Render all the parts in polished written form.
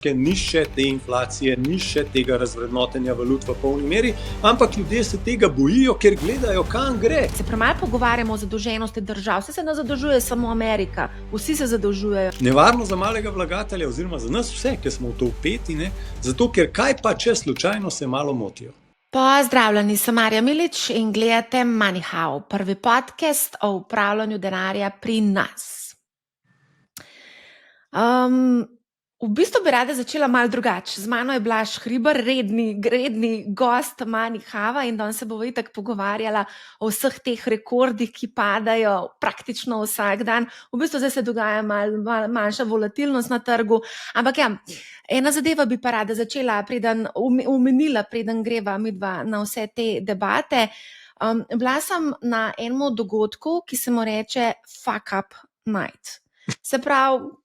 ni še te inflacije, ni še tega razvrednotenja valut v polni meri, ampak ljudje se tega bojijo, ker gledajo, kam gre. Se premalo pogovarjamo o zadolženosti držav, vse se ne zadolžuje samo Amerika, vsi se zadolžujejo. Nevarno za malega vlagatelja oziroma za nas vse, ki smo v to vpeti, zato ker kaj pa, če slučajno se malo motijo. Pozdravljeni, sem Marja Milič in gledate MoneyHow, prvi podcast o upravljanju denarja pri nas. V bistvu bi rada začela malo drugače. Z mano je Blaž Hribar, redni gost MoneyHowa in danes se bova itak pogovarjala o vseh teh rekordih, ki padajo praktično vsak dan. V bistvu zdaj se dogaja manjša volatilnost na trgu, ampak ja, ena zadeva bi pa rada začela, preden greva midva na vse te debate. Bila sem na enem dogodku, ki se mu reče Fuck Up Night. Se pravi,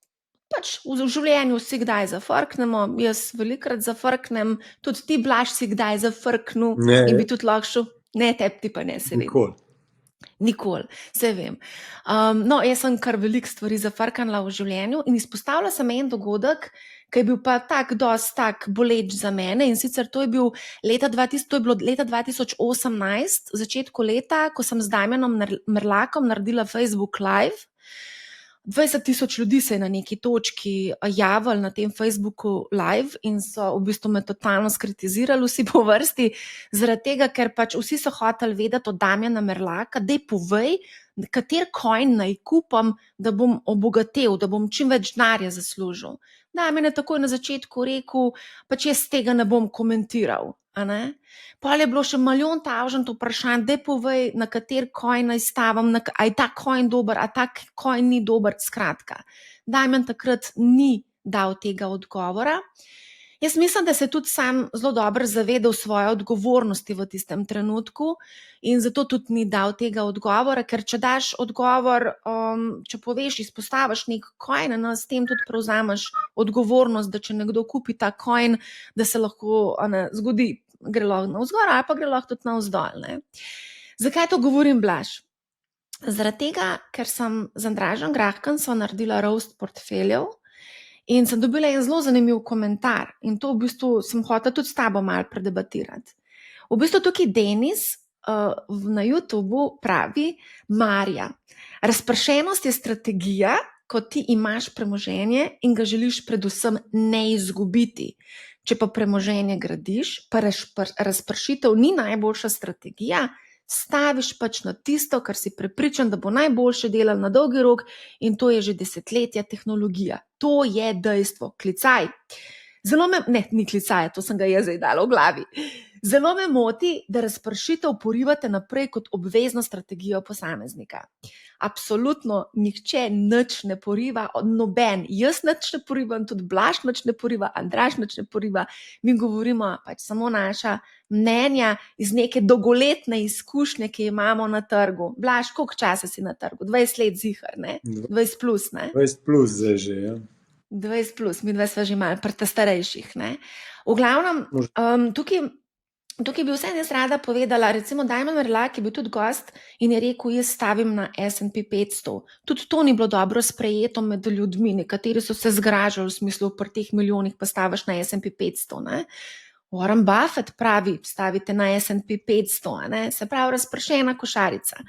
pač v življenju si kdaj zafrknemo, jaz velikrat zafrknem, tudi ti, Blaž, si kdaj zafrknil in bi tudi lahko šel. Ne, ti pa ne, se vem. Nikoli, se vem. No, jaz sem kar veliko stvari zafrknila v življenju in izpostavila sem en dogodek, ki je bil pa tak boleč za mene, in sicer to je bilo leta 2018, v začetku leta, ko sem z Damjanom Merlakom naredila Facebook Live. 20,000 ljudi se je na neki točki javili na tem Facebooku Live in so v bistvu me totalno skritizirali vsi po vrsti, zaradi tega, ker pač vsi so hoteli vedeti od Damjana Merlaka, daj povej, kateri coin naj kupam, da bom obogatel, da bom čim več denarja zaslužil. Damjan je takoj na začetku rekel, pač jaz tega ne bom komentiral. Pol je bilo še milijon tavžent vprašanj, daj povej, na kateri coin naj stavim, a je ta coin dober, a ta coin ni dober, skratka. Damjan takrat ni dal tega odgovora. Jaz mislim, da se tudi sam zelo dobro zavedal svoje odgovornosti v tistem trenutku in zato tudi ni dal tega odgovora, ker če daš odgovor, če poveš, izpostaviš nek coin, s tem tudi prevzameš odgovornost, da če nekdo kupi ta coin, da se lahko zgodi, gre lahko navzgor ali pa gre lahko tudi navzdol. Zakaj to govorim, Blaž? Zaradi tega, ker sem z Andražem Grahkom naredila roast portfeljev in sem dobila en zelo zanimiv komentar in to v bistvu sem hotela tudi s tabo malo predebatirati. V bistvu tukaj Denis na YouTubeu pravi: Marja, razpršenost je strategija, ko ti imaš premoženje in ga želiš predvsem ne izgubiti. Če pa premoženje gradiš, pa razpršitev ni najboljša strategija, staviš pač na tisto, kar si prepričan, da bo najboljše delalo na dolgi rok, in to je že desetletja tehnologija. To je dejstvo. Klicaj. Ni klicaja, to sem ga jaz zdaj dala v glavi. Zelo me moti, da razpršitev porivate naprej kot obvezno strategijo posameznika. Absolutno nihče nič ne poriva, noben. Jaz nič ne porivam, tudi Blaž nič ne poriva, Andraž nič ne poriva. Mi govorimo pač samo naša mnenja iz neke dolgoletne izkušnje, ki imamo na trgu. Blaž, koliko časa si na trgu? 20 let zihar, ne? 20 plus, ne? 20 plus zdaj že, ja. 20 plus, mi dva sva že malo pri starejših, ne? V glavnem, tukaj bi vseeno jaz rada povedala, recimo Damjan Merlak je bil tudi gost in je rekel, jaz stavim na S&P 500. Tudi to ni bilo dobro sprejeto med ljudmi, nekateri so se zgražali v smislu, pri teh milijonih pa staviš na S&P 500, ne? Warren Buffett pravi, stavite na S&P 500, ne? Se pravi, razpršena košarica.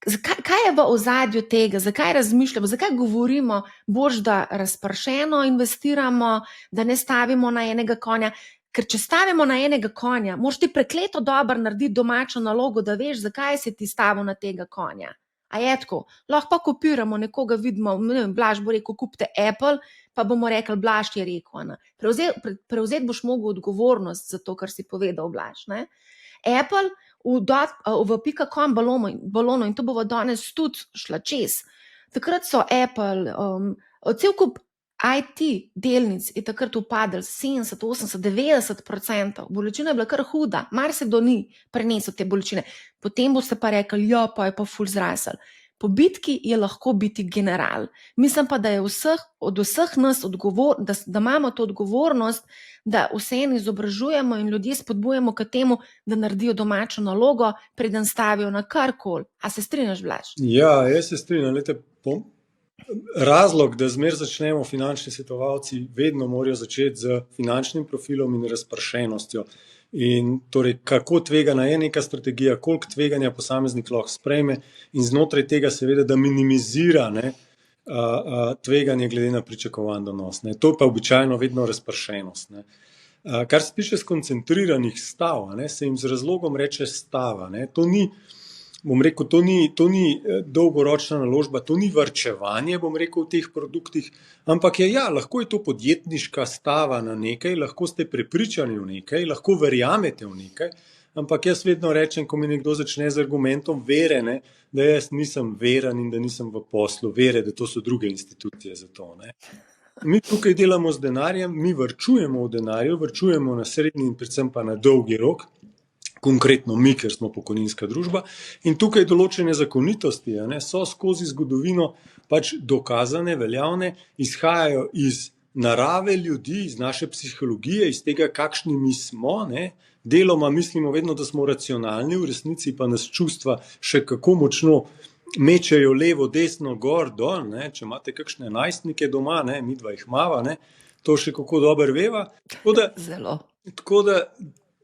Kaj je v ozadju tega, zakaj razmišljamo, zakaj govorimo, boš da razpršeno investiramo, da ne stavimo na enega konja? Ker če stavimo na enega konja, moraš ti prekleto dobro narediti domačo nalogo, da veš, zakaj si ti stavil na tega konja. A je tako? Lahko pa kopiramo, nekoga vidimo, Blaž bo rekel, kupite Apple, pa bomo rekli, Blaž je rekel. Prevzeti boš mogel odgovornost za to, kar si povedal, Blaž. Apple v .com balonu, in to bomo danes tudi šla čez. Takrat so Apple, cel kup IT delnic je takrat upadel 70, 80, 90%. Bolečina je bila kar huda, marsikdo ni prenesel te bolečine. Potem boste pa rekli, ja, pa je pa ful zrasel. Po bitki je lahko biti general. Mislim pa, da je od vseh nas da imamo to odgovornost, da vseeno izobražujemo in ljudje spodbujamo k temu, da naredijo domačo nalogo, preden stavijo na karkoli. A se strinjaš, Blaž? Ja, jaz se strinjam. razlog, da zmer začnemo finančni svetovalci, vedno morajo začeti z finančnim profilom in razpršenostjo. In torej, kako tvegana je neka strategija, koliko tveganja posameznik lahko sprejme in znotraj tega seveda, da minimizira tveganje glede na pričakovan donos. Ne. To pa običajno vedno razpršenost. Ne. Kar se tiče skoncentriranih stav, ne, se jim z razlogom reče stava. Ne. To ni, bom rekel, to ni dolgoročna naložba, to ni varčevanje, bom rekel, v teh produktih, ampak lahko je to podjetniška stava na nekaj, lahko ste prepričani v nekaj, lahko verjamete v nekaj, ampak jaz vedno rečem, ko mi nekdo začne z argumentom vere, ne, da jaz nisem veren in da nisem v poslu vere, da to so druge institucije za to. Ne. Mi tukaj delamo z denarjem, mi varčujemo v denarju, varčujemo na srednji in predvsem pa na dolgi rok, konkretno mi, ker smo pokojninska družba, in tukaj določene zakonitosti so skozi zgodovino pač dokazane, veljavne, izhajajo iz narave ljudi, iz naše psihologije, iz tega, kakšni mi smo. Ne. Deloma mislimo vedno, da smo racionalni, v resnici pa nas čustva še kako močno mečejo levo, desno, gor, dol. Ne. Če imate kakšne najstnike doma, ne, midva jih imava, ne, to še kako dobro veva. Tako da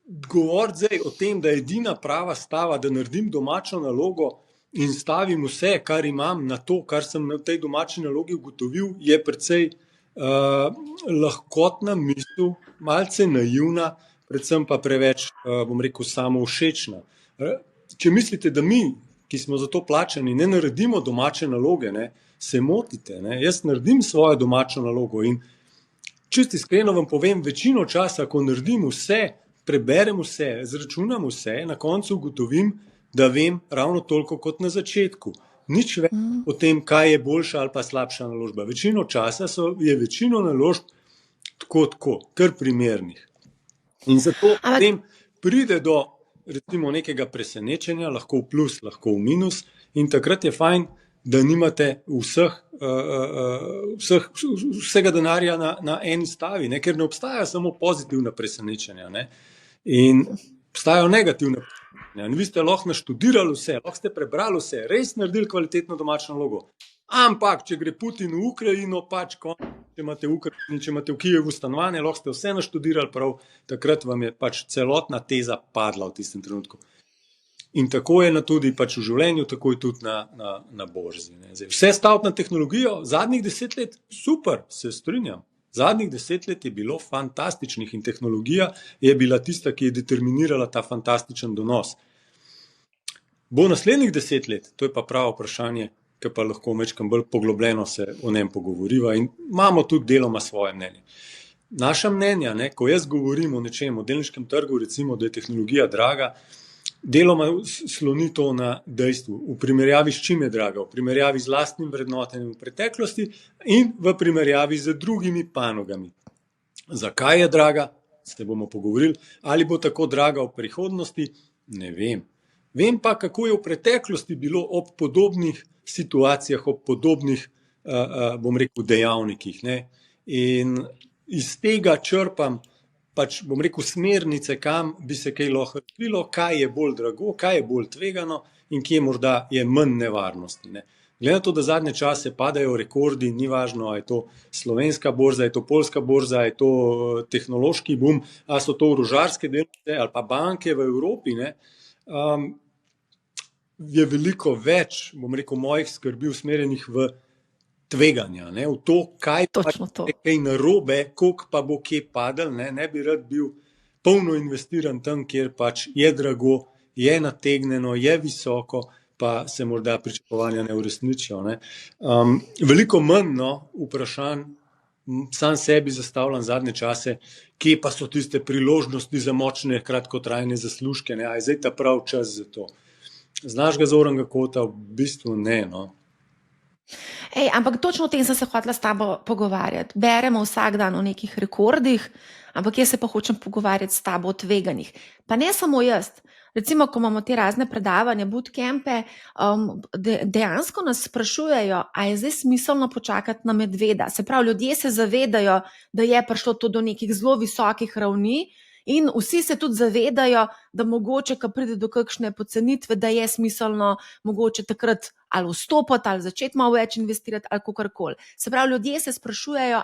govoriti zdaj o tem, da je edina prava stava, da naredim domačo nalogo in stavim vse, kar imam na to, kar sem na tej domači nalogi ugotovil, je precej lahkotna misel, malce naivna, predvsem pa preveč, bom rekel, samovšečna. Če mislite, da mi, ki smo za to plačani, ne naredimo domače naloge, ne, se motite. Ne. Jaz naredim svojo domačo nalogo in čisto iskreno vam povem, večino časa, ko naredim vse, preberem vse, zračunam vse, na koncu ugotovim, da vem ravno toliko kot na začetku. Nič več o tem, kaj je boljša ali pa slabša naložba. Večino časa je večino naložb tako, kar primernih. In zato potem pride do recimo nekega presenečenja, lahko v plus, lahko v minus, in takrat je fajn, da nimate vsega denarja na eni stavi, ne? Ker ne obstaja samo pozitivna presenečenja, ne? In obstajajo negativne presenečenja. In vi ste lahko naštudirali vse, lahko ste prebrali vse, res naredili kvalitetno domačno nalogo. Ampak, če gre Putin v Ukrajino, pač če imate v Kijevu stanovanje, lahko ste vse naštudirali prav, takrat vam je pač celotna teza padla v tistem trenutku. In tako je tudi pač v življenju, tako je tudi na borzi. Ne. Zdaj, vse staviti na tehnologijo, zadnjih 10 let, super, se strinjam. Zadnjih 10 let je bilo fantastičnih in tehnologija je bila tista, ki je determinirala ta fantastičen donos. Bo naslednjih 10 let, to je pa pravo vprašanje, ki pa lahko mečkam bolj poglobljeno se o njem pogovoriva in imamo tudi deloma svoje mnenje. Naša mnenja, ne, ko jaz govorim o nečem, o delniškem trgu, recimo, da je tehnologija draga, deloma sloni to na dejstvu. V primerjavi s čim je draga? V primerjavi z lastnim vrednotenjem v preteklosti in v primerjavi z drugimi panogami. Zakaj je draga? Se bomo pogovorili. Ali bo tako draga v prihodnosti? Ne vem. Vem pa, kako je v preteklosti bilo ob podobnih situacijah, ob podobnih, bom rekel, dejavnikih. Ne? In iz tega črpam pač, bom rekel, smernice, kam bi se kaj lahko razvilo, kaj je bolj drago, kaj je bolj tvegano in kje morda je manj nevarnosti. Ne. Glede na to, da zadnje čase padajo rekordi, ni važno, a je to slovenska borza, je to poljska borza, je to tehnološki boom, a so to orožarske delnice ali pa banke v Evropi, ne, je veliko več, bom rekel, mojih skrbi usmerjenih v tveganja, ne, v to, kaj pa je kaj narobe, koliko pa bo kje padel, ne bi rad bil polno investiran tam, kjer pač je drago, je nategnjeno, je visoko, pa se morda pričakovanja ne uresničijo. Ne. Veliko manj vprašanj sam sebi zastavljam zadnje čase, kje pa so tiste priložnosti za močne kratkotrajne zaslužke, ne, a je zdaj ta prav čas za to. Z našega zornega kota v bistvu ne, no. Ej, ampak točno o tem sem se hotela s tabo pogovarjati. Beremo vsak dan o nekih rekordih, ampak jaz se pa hočem pogovarjati s tabo o tveganjih. Pa ne samo jaz. Recimo, ko imamo te razne predavanja, bootcampe, dejansko nas sprašujejo, a je zdaj smiselno počakati na medveda. Se pravi, ljudje se zavedajo, da je prišlo to do nekih zelo visokih ravni in vsi se tudi zavedajo, da mogoče, ko pride do kakšne pocenitve, da je smiselno mogoče takrat ali vstopiti, ali začeti malo več investirati, ali kakorkoli. Se pravi, ljudje se sprašujejo,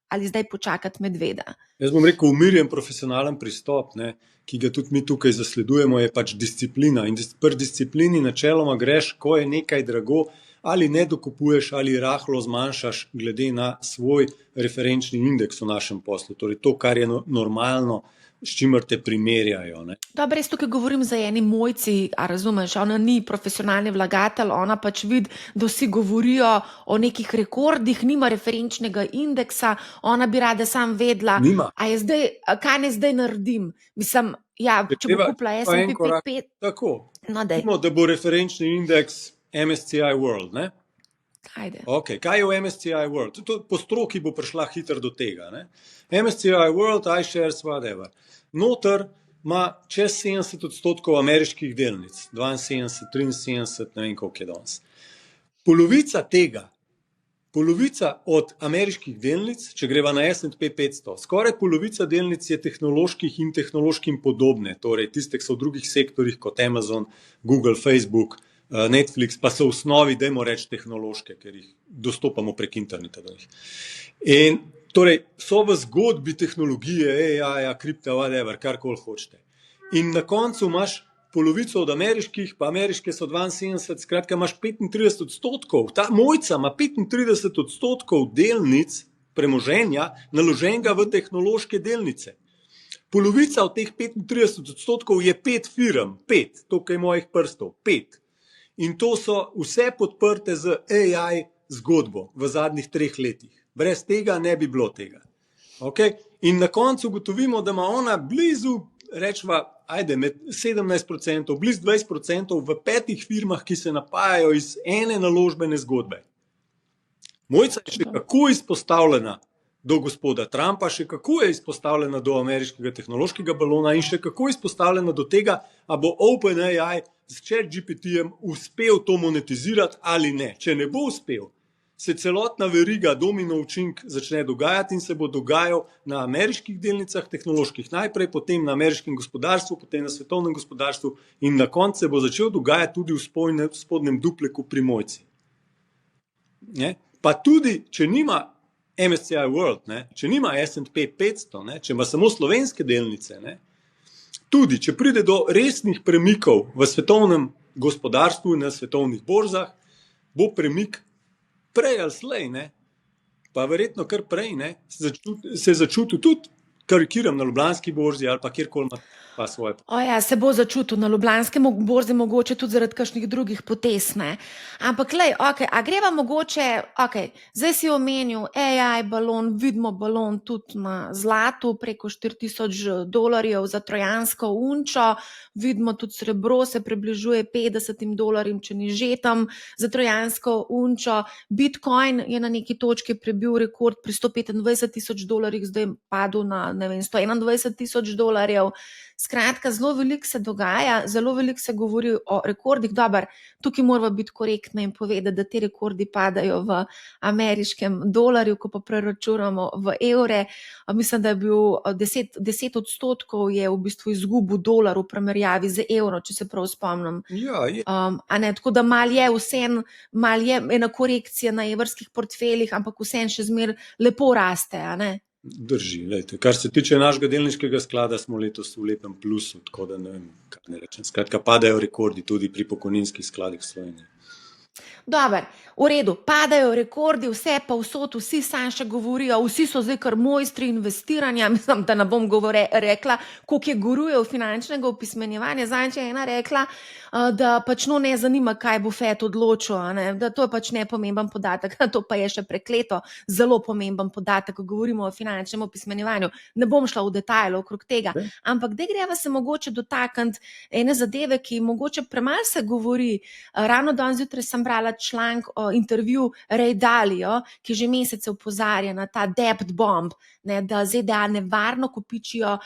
ali zdaj počakati medveda. Jaz bom rekel, umirjen profesionalen pristop, ne, ki ga tudi mi tukaj zasledujemo, je pač disciplina. In pri disciplini načeloma greš, ko je nekaj drago, ali ne dokupuješ, ali rahlo zmanjšaš glede na svoj referenčni indeks v našem poslu. Torej to, kar je normalno, s čimer te primerjajo. Ne. Dobro, res tukaj govorim za eni mojci, a razumeš, ona ni profesionalni vlagatelj, ona pač vidi, da vsi govorijo o nekih rekordih, nima referenčnega indeksa, ona bi rada sam vedela, Nima. kaj ne zdaj naredim. Mislim, ja, če bo kupila S&P 500... Tako, no, da bo referenčni indeks MSCI World, ne? Ajde. Okay, kaj je v MSCI World? Po stroki bo prišla hitro do tega. Ne? MSCI World, iShares, whatever. Noter ima čez 70% ameriških delnic, 72, 73, ne vem koliko je danes. Polovica od ameriških delnic, če greva na S&P 500, skoraj polovica delnic je tehnoloških in tehnološkim podobne, torej tiste, ki so v drugih sektorjih kot Amazon, Google, Facebook, Netflix, pa so v osnovi, dajmo reči, tehnološke, ker jih dostopamo prek interneta do njih. In torej so v zgodbi tehnologije, AI, kripta, whatever, karkoli hočete. In na koncu imaš polovico od ameriških, pa ameriške so 72, skratka imaš 35%, ta mojca ima 35% delnic premoženja naloženega v tehnološke delnice. Polovica od teh 35% je 5 firm, 5, tukaj mojih prstov, 5. In to so vse podprte z AI zgodbo v zadnjih 3 letih. Brez tega ne bi bilo tega. Okay? In na koncu ugotovimo, da ima ona blizu, rečva, med 17%, blizu 20% v 5 firmah, ki se napajajo iz ene naložbene zgodbe. Mojca je še kako izpostavljena do gospoda Trumpa, še kako je izpostavljena do ameriškega tehnološkega balona in še kako je izpostavljena do tega, a bo OpenAI s ChatGPT-jem uspel to monetizirati ali ne. Če ne bo uspel, se celotna veriga domino učink začne dogajati in se bo dogajal na ameriških delnicah tehnoloških najprej, potem na ameriškem gospodarstvu, potem na svetovnem gospodarstvu in na koncu se bo začel dogajati tudi v spodnjem dupleku pri mojci. Ne? Pa tudi, če nima MSCI World, ne? Če nima S&P 500, ne? Če ima samo slovenske delnice, ne? Tudi, če pride do resnih premikov v svetovnem gospodarstvu in na svetovnih borzah, bo premik prej ali slej, ne? Pa verjetno kar prej, ne? Se začuti tudi, karikiram na Ljubljanski borzi ali pa kjerkoli pa svoje. Se bo začutil na Ljubljanski borzi, mogoče tudi zaradi kakšnih drugih potez, ne. Ampak lej, a greva mogoče, zdaj si omenil AI balon, vidimo balon tudi na zlatu, preko $4,000 za trojansko unčo, vidimo tudi srebro se približuje $50, če ni že tam za trojansko unčo, Bitcoin je na neki točki prebil rekord pri $125,000, zdaj padel na, ne vem, $121,000. Skratka, zelo veliko se dogaja, zelo veliko se govori o rekordih. Dobar, tukaj moramo biti korektni in povedati, da te rekordi padajo v ameriškem dolarju, ko pa preračunamo v evre. Mislim, da je bil 10% je v bistvu izgubil dolar v primerjavi z evro, če se prav spomnim. Ja, je. Tako da mal je ena korekcija na evrskih portfeljih, ampak vseeno še zmeraj lepo raste, a ne? Drži, lejte. Kar se tiče našega delniškega sklada, smo letos v lepem plusu, tako da ne vem, kaj ne rečem. Skratka, padajo rekordi tudi pri pokojninskih skladih v Sloveniji. Dobar, v redu, padajo rekordi, vse pa vsod, vsi sam še govorijo, vsi so zdaj kar mojstri investiranja, mislim, da ne bom rekla, koliko je gurujev finančnega opismenjevanja. Zadnjič je ena rekla, da pač ne zanima, kaj bo FED odločil, da to je pač nepomemben podatek, to pa je še prekleto, zelo pomemben podatek, ko govorimo o finančnem opismenjevanju. Ne bom šla v detajle okrog tega, ampak da greva se mogoče dotakniti ene zadeve, ki mogoče premalo se govori. Ravno danes zjutraj sem brala članek o intervju Ray Dalio, ki že mesece opozarja na ta debt bomb, da ZDA nevarno kopičijo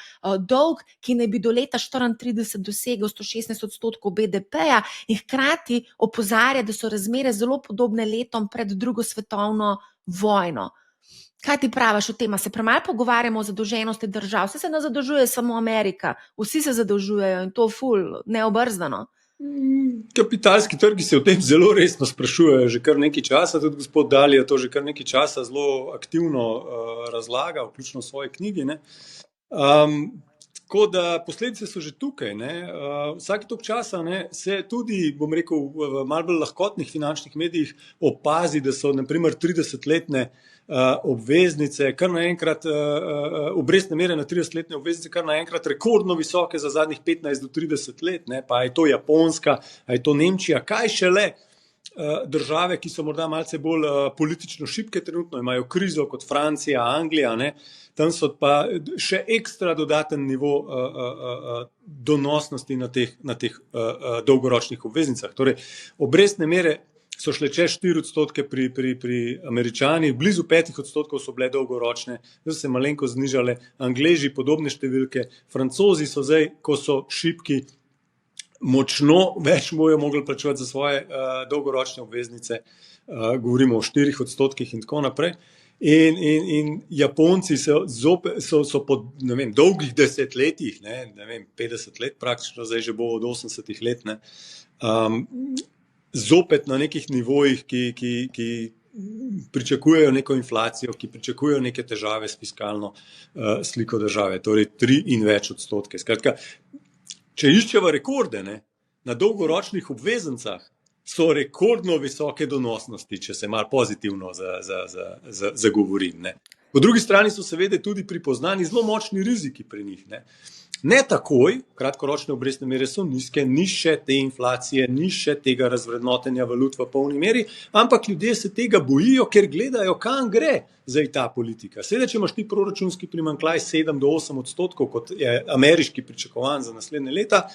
dolg, ki naj bi do leta 2034 dosegel 116% BDP-ja in hkrati opozarja, da so razmere zelo podobne letom pred drugo svetovno vojno. Kaj ti praviš o tem? Se premalo pogovarjamo o zadolženosti držav? Vse se ne zadolžuje samo Amerika, vsi se zadolžujejo in to ful neobrzdano. Kapitalski trgi se o tem zelo resno sprašujejo že kar nekaj časa, tudi gospod Dalija to že kar nekaj časa zelo aktivno razlaga, vključno v svoji knjigi. Ne. Tako da posledice so že tukaj. Vsake toliko časa se tudi, bom rekel, v malo bolj lahkotnih finančnih medijih opazi, da so naprimer 30-letne obveznice, kar naenkrat obrestne mere na 30-letne obveznice, kar naenkrat rekordno visoke za zadnjih 15 do 30 let, pa je to Japonska, a je to Nemčija, kaj šele države, ki so morda malce bolj politično šibke trenutno, imajo krizo kot Francija, Anglija, tam so pa še ekstra dodaten nivo donosnosti na teh dolgoročnih obveznicah. Torej, obrestne mere so šle čez 4% pri Američanih, blizu 5% so bile dolgoročne, zdaj so se malenko znižale, Angleži podobne številke, Francozi so zdaj, ko so šibki, močno več bojo mogli plačevati za svoje dolgoročne obveznice, govorimo o 4% in tako naprej. In Japonci so po dolgih desetletjih, 50 let praktično, zdaj že bo od 80 let, zopet na nekih nivojih, ki pričakujejo neko inflacijo, ki pričakujejo neke težave s fiskalno sliko države, torej 3 in več odstotke. Skratka, če iščeva rekorde na dolgoročnih obveznicah, so rekordno visoke donosnosti, če se malo pozitivno zagovorim. Po drugi strani so seveda tudi pripoznani zelo močni riziki pri njih. Ne takoj, kratkoročne obrestne mere so nizke, ni še te inflacije, ni še tega razvrednotenja valut v polni meri, ampak ljudje se tega bojijo, ker gledajo, kam gre zdaj ta politika. Seveda, če imaš ti proračunski primanjkljaj 7 do 8%, kot je ameriški pričakovan za naslednje leta,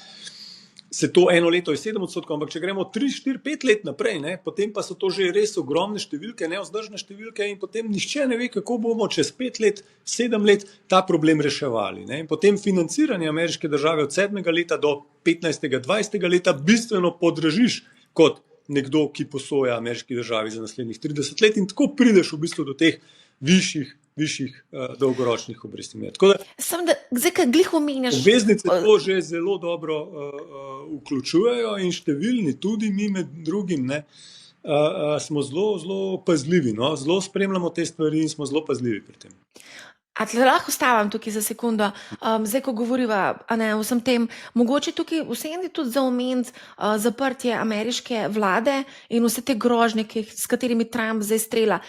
se to eno leto je 7%, ampak če gremo 3, 4, 5 let naprej, potem pa so to že res ogromne številke, nevzdržne številke in potem nihče ne ve, kako bomo čez 5 let, 7 let ta problem reševali. In potem financiranje ameriške države od 7. leta do 15. 20. leta bistveno podražiš kot nekdo, ki posoja ameriški državi za naslednjih 30 let in tako prideš v bistvu do teh višjih dolgoročnih obrestnih mer. Zdaj, kaj glih omenjaš? Obveznice to že zelo dobro vključujejo in številni, tudi mi med drugim, smo zelo pazljivi. Zelo spremljamo te stvari in smo zelo pazljivi pri tem. A te lahko ustavim tukaj za sekundo? Zdaj, ko govoriva vsem tem, mogoče tukaj vseeno tudi za omeniti zaprtje ameriške vlade in vse te grožnje, s katerimi Trump zdaj strela.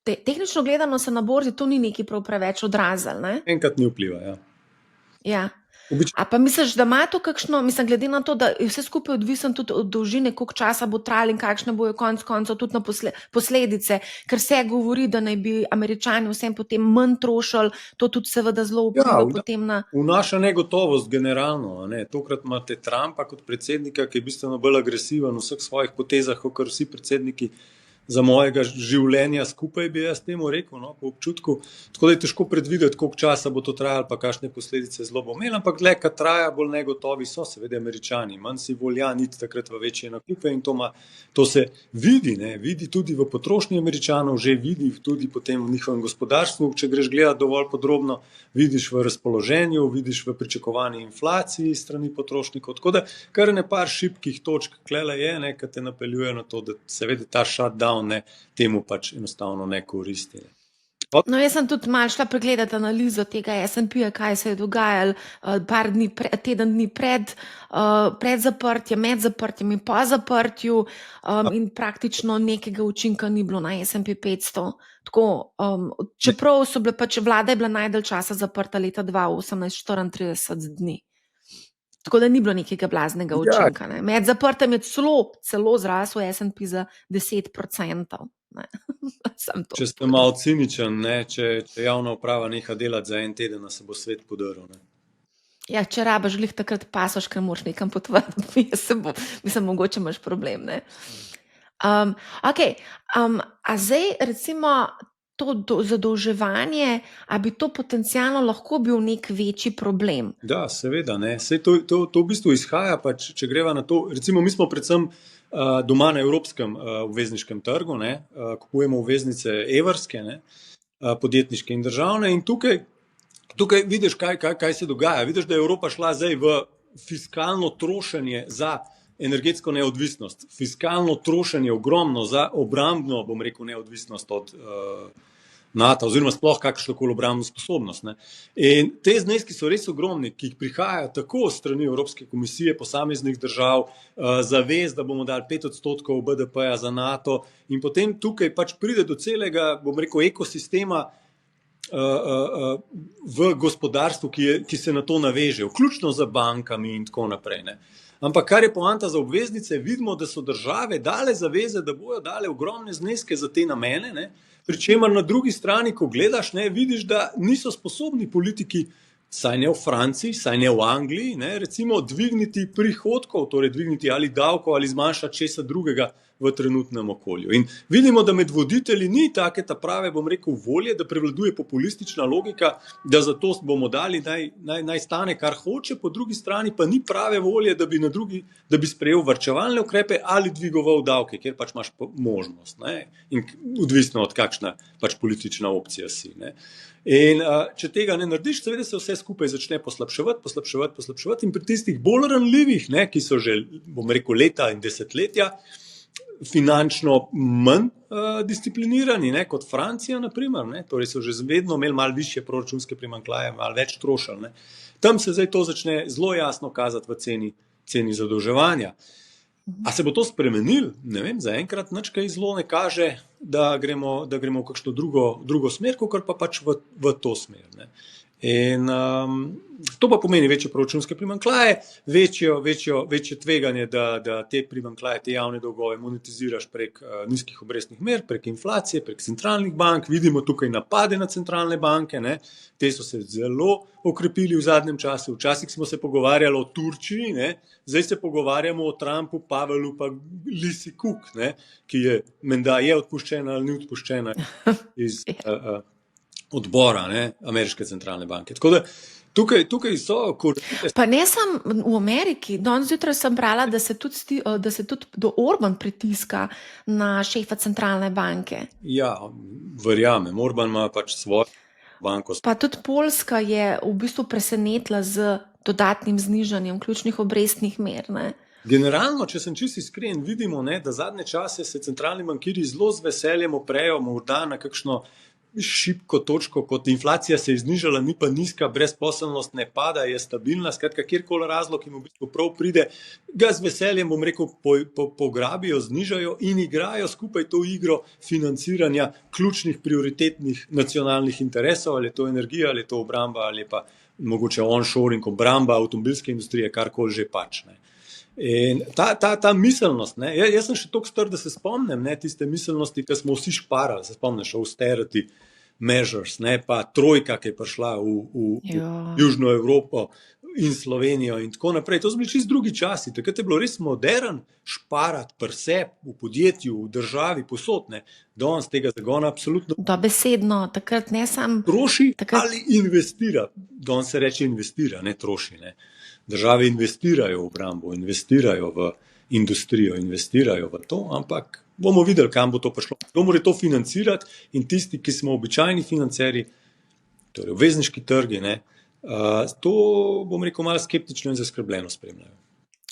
Tehnično gledano se na borzi to ni neki prav preveč odrazil, ne? Enkrat ni vpliva, ja. A pa misliš, da ima to kakšno, glede na to, da je vse skupaj odvisen tudi od dolžine, koliko časa bo trajalo in kakšne bojo konec koncev tudi na posledice, ker se govori, da naj bi Američani vsem potem manj trošili, to tudi seveda zelo vpliva potem na... Vnaša negotovost generalno, Tokrat imate Trumpa kot predsednika, ki je bistveno bolj agresiven v vseh svojih potezah, kot vsi predsedniki za mojega življenja skupaj, bi jaz temu rekel, po občutku. Tako da je težko predvideti, koliko časa bo to trajalo, pa kakšne posledice zelo bo imel, ampak dlje, kad traja, bolj negotovi so seveda Američani. Manj si volja niti takrat v večje nakupe in to se vidi tudi v potrošnji Američanov, že vidi tudi potem v njihovem gospodarstvu, če greš gledati dovolj podrobno, vidiš v razpoloženju, vidiš v pričakovani inflaciji strani potrošnikov. Tako da kar nepar šibkih točk klele je, ki te napeljuje na to, da seveda ta shutdown temu pač enostavno ne koristi. Jaz sem tudi malo šla pregledati analizo tega S&P-ja, kaj se je dogajalo teden dni pred zaprtjem, med zaprtjem in po zaprtju in praktično nekega učinka ni bilo na S&P 500. Tako, čeprav so bile pač, vlada je bila najdalj časa zaprta leta 2018, 34 dni. Tako da ni bilo nekega blaznega učinka. Med zaprtjem je celo zrasel S&P za 10%. Če ste malo ciničen, če javna uprava neha delati za en teden, se bo svet podrl. Ja, če rabaš glih takrat pasoš, ker moraš nekam potovati, mislim, mogoče imaš problem. A zdaj recimo to zadolževanje, a bi to potencialno lahko bil nek večji problem? Da, seveda. Sej to v bistvu izhaja, če greva na to, recimo mi smo predvsem doma na evropskem obvezniškem trgu, kupujemo obveznice evrske, podjetniške in državne in tukaj vidiš, kaj se dogaja. Vidiš, da je Evropa šla zdaj v fiskalno trošenje za energetsko neodvisnost, fiskalno trošenje ogromno za obrambno, bom rekel, neodvisnost od NATO, oziroma sploh kakršnokoli obrambno sposobnost. Ne. In te zneski so res ogromni, ki jih prihajajo tako strani Evropske komisije, posameznih držav, zavez, da bomo dali 5% BDP-ja za NATO, in potem tukaj pač pride do celega, bom rekel, ekosistema v gospodarstvu, ki se na to naveže, vključno z bankami in tako naprej. Ne. Ampak kar je poanta za obveznice, vidimo, da so države dale zaveze, da bojo dale ogromne zneske za te namene, ne. Pričemer na drugi strani, ko gledaš, ne, vidiš, da niso sposobni politiki, saj ne v Franciji, saj ne v Angliji, ne, recimo dvigniti prihodkov, torej dvigniti ali davkov ali zmanjšati česa drugega v trenutnem okolju. In vidimo, da med voditelji ni take ta prave, bom rekel, volje, da prevladuje populistična logika, da zato bomo dali naj stane, kar hoče, po drugi strani pa ni prave volje, da bi sprejel varčevalne ukrepe ali dvigoval davke, kjer pač imaš možnost, ne, in odvisno od kakšna pač politična opcija si, ne. In če tega ne narediš, seveda se vse skupaj začne poslabševati in pri tistih bolj ranljivih, ne, ki so že, bom rekel, leta in desetletja finančno manj disciplinirani, ne, kot Francija, na primer, ne, torej so že vedno imeli malo višje proračunske primanjkljaje, malo več trošili, ne. Tam se zdaj to začne zelo jasno kazati v ceni zadolževanja. A se bo to spremenilo? Ne vem, zaenkrat nič kaj zelo ne kaže, da gremo v kakšno drugo smer, kakor pa pač v to smer, ne. In to pa pomeni večje proračunske primanjkljaje, večje tveganje, da te primanjkljaje, te javne dolgove monetiziraš prek nizkih obrestnih mer, prek inflacije, prek centralnih bank. Vidimo tukaj napade na centralne banke, ne. Te so se zelo okrepili v zadnjem času. Včasih smo se pogovarjali o Turčiji, ne. Zdaj se pogovarjamo o Trumpu, Pavelu pa Lisi Cook, ne, ki je menda je odpuščena ali ni odpuščena iz odbora, ne, Ameriške centralne banke. Tako da tukaj so Pa ne samo v Ameriki, danes zjutraj sem brala, da se tudi do Orban pritiska na šefa centralne banke. Ja, verjamem, Orban ima pač svojo banko. Pa tudi Poljska je v bistvu presenetila z dodatnim znižanjem ključnih obrestnih mer, ne. Generalno, če sem čisto iskren, vidimo, ne, da zadnje čase se centralni bankirji zelo z veseljem oprejo morda na kakšno šibko točko, kot inflacija se je znižala, ni pa nizka, brezposelnost ne pada, je stabilna, skratka, kjerkoli razlog jim v bistvu prav pride, ga z veseljem, bom rekel, pograbijo, znižajo in igrajo skupaj to igro financiranja ključnih prioritetnih nacionalnih interesov, ali je to energija, ali je to obramba, ali pa mogoče onshoring, obramba, avtomobilske industrije, karkoli že pač, ne. In ta miselnost, ne, jaz sem še toliko star, da se spomnim, ne, tiste miselnosti, ki smo vsi šparali, se spomniš, austerity measures, ne, pa trojka, ki je prišla v Južno Evropo in Slovenijo in tako naprej. To so bili čisto drugi časi, takrat je bilo res modern šparati pri sebi, v podjetju, v državi, posod, ne. Danes tega zagona absolutno Dobesedno, takrat ne samo troši ali investira. Danes se reče investira, ne troši, ne. Države investirajo v obrambo, investirajo v industrijo, investirajo v to, ampak bomo videli, kam bo to prišlo. Kdo mora to financirati in tisti, ki smo običajni financerji, torej obvezniški trgi, ne, to, bom rekel, malo skeptično in zaskrbljeno spremljajo.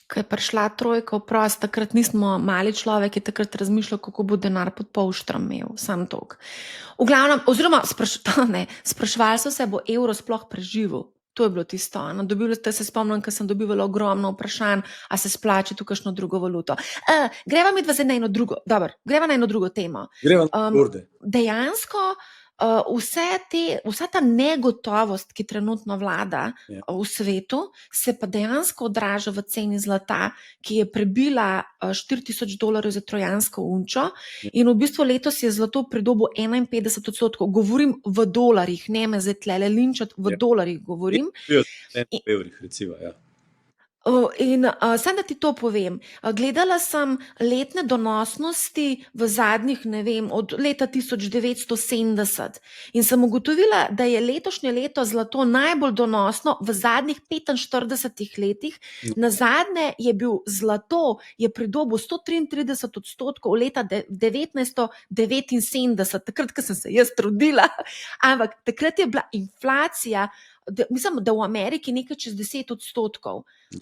Ko je prišla trojka v prost, takrat nismo mali človek, je takrat razmišljal, kako bo denar pod polštrom imel, sam toliko. V glavnem, oziroma spraševali so se, bo evro sploh preživel. To je bilo tisto. Se spomnim, ko sem dobivala ogromno vprašanj, a se splača tu kakšno drugo valuto. Greva midva zdaj na eno drugo temo. Greva na borde. Dejansko vsa ta negotovost, ki trenutno vlada v svetu, se pa dejansko odraža v ceni zlata, ki je prebila $4,000 za trojansko unčo in v bistvu letos je zlato pridobil 51%. Govorim v dolarjih, ne me zdaj tlele linčati, v dolarjih govorim. V evrih, recimo, ja. In samo da ti to povem, gledala sem letne donosnosti v zadnjih, ne vem, od leta 1970 in sem ugotovila, da je letošnje leto zlato najbolj donosno v zadnjih 45 letih. Nazadnje je bil zlato, je pridobil 133% leta 1979, takrat, ko sem se jaz trudila, ampak takrat je bila inflacija, mislim, da v Ameriki nekaj čez 10%,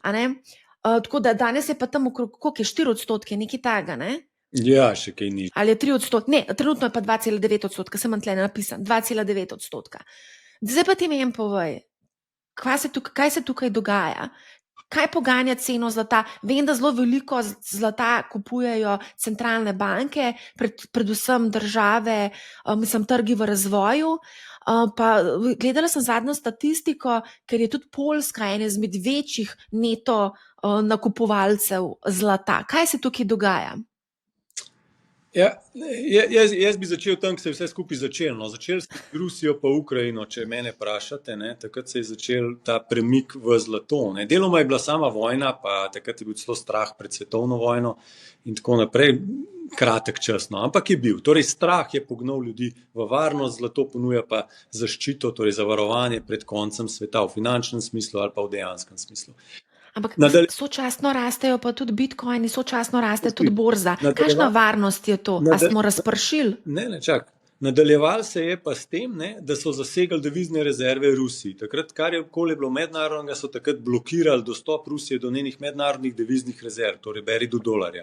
a ne? Tako da danes je pa tam okrog, koliko je 4%, nekaj taga, ne? Ja, še kaj ni. Ali je 3%, ne, trenutno je pa 2,9%, sem tle napisan, 2,9%. Zdaj pa ti meni povej, kaj se tukaj dogaja? Kaj poganja ceno zlata? Vem, da zelo veliko zlata kupujejo centralne banke, predvsem države, mislim, trgi v razvoju. Pa gledala sem zadnjo statistiko, ker je tudi Poljska ena izmed večjih neto nakupovalcev zlata. Kaj se tukaj dogaja? Ja, jaz bi začel tam, ko se je vse skupaj začelo. No. Začeli ste z Rusijo pa Ukrajino, če mene vprašate, ne. Takrat se je začel ta premik v zlato. Ne. Deloma je bila sama vojna, pa takrat je bil celo strah pred svetovno vojno in tako naprej, kratek čas, no. Ampak je bil. Torej strah je pognal ljudi v varnost, zlato ponuja pa zaščito, torej zavarovanje pred koncem sveta v finančnem smislu ali pa v dejanskem smislu. Ampak sočasno rastejo pa tudi bitcoini, sočasno raste tudi borza. Kakšna varnost je to? A smo razpršili? Ne, čak. Nadaljevali se je pa s tem, ne, da so zasegli devizne rezerve Rusiji. Takrat, kar je okoli bilo mednarodnega, so takrat blokirali dostop Rusije do njenih mednarodnih deviznih rezerv, torej beri do dolarja.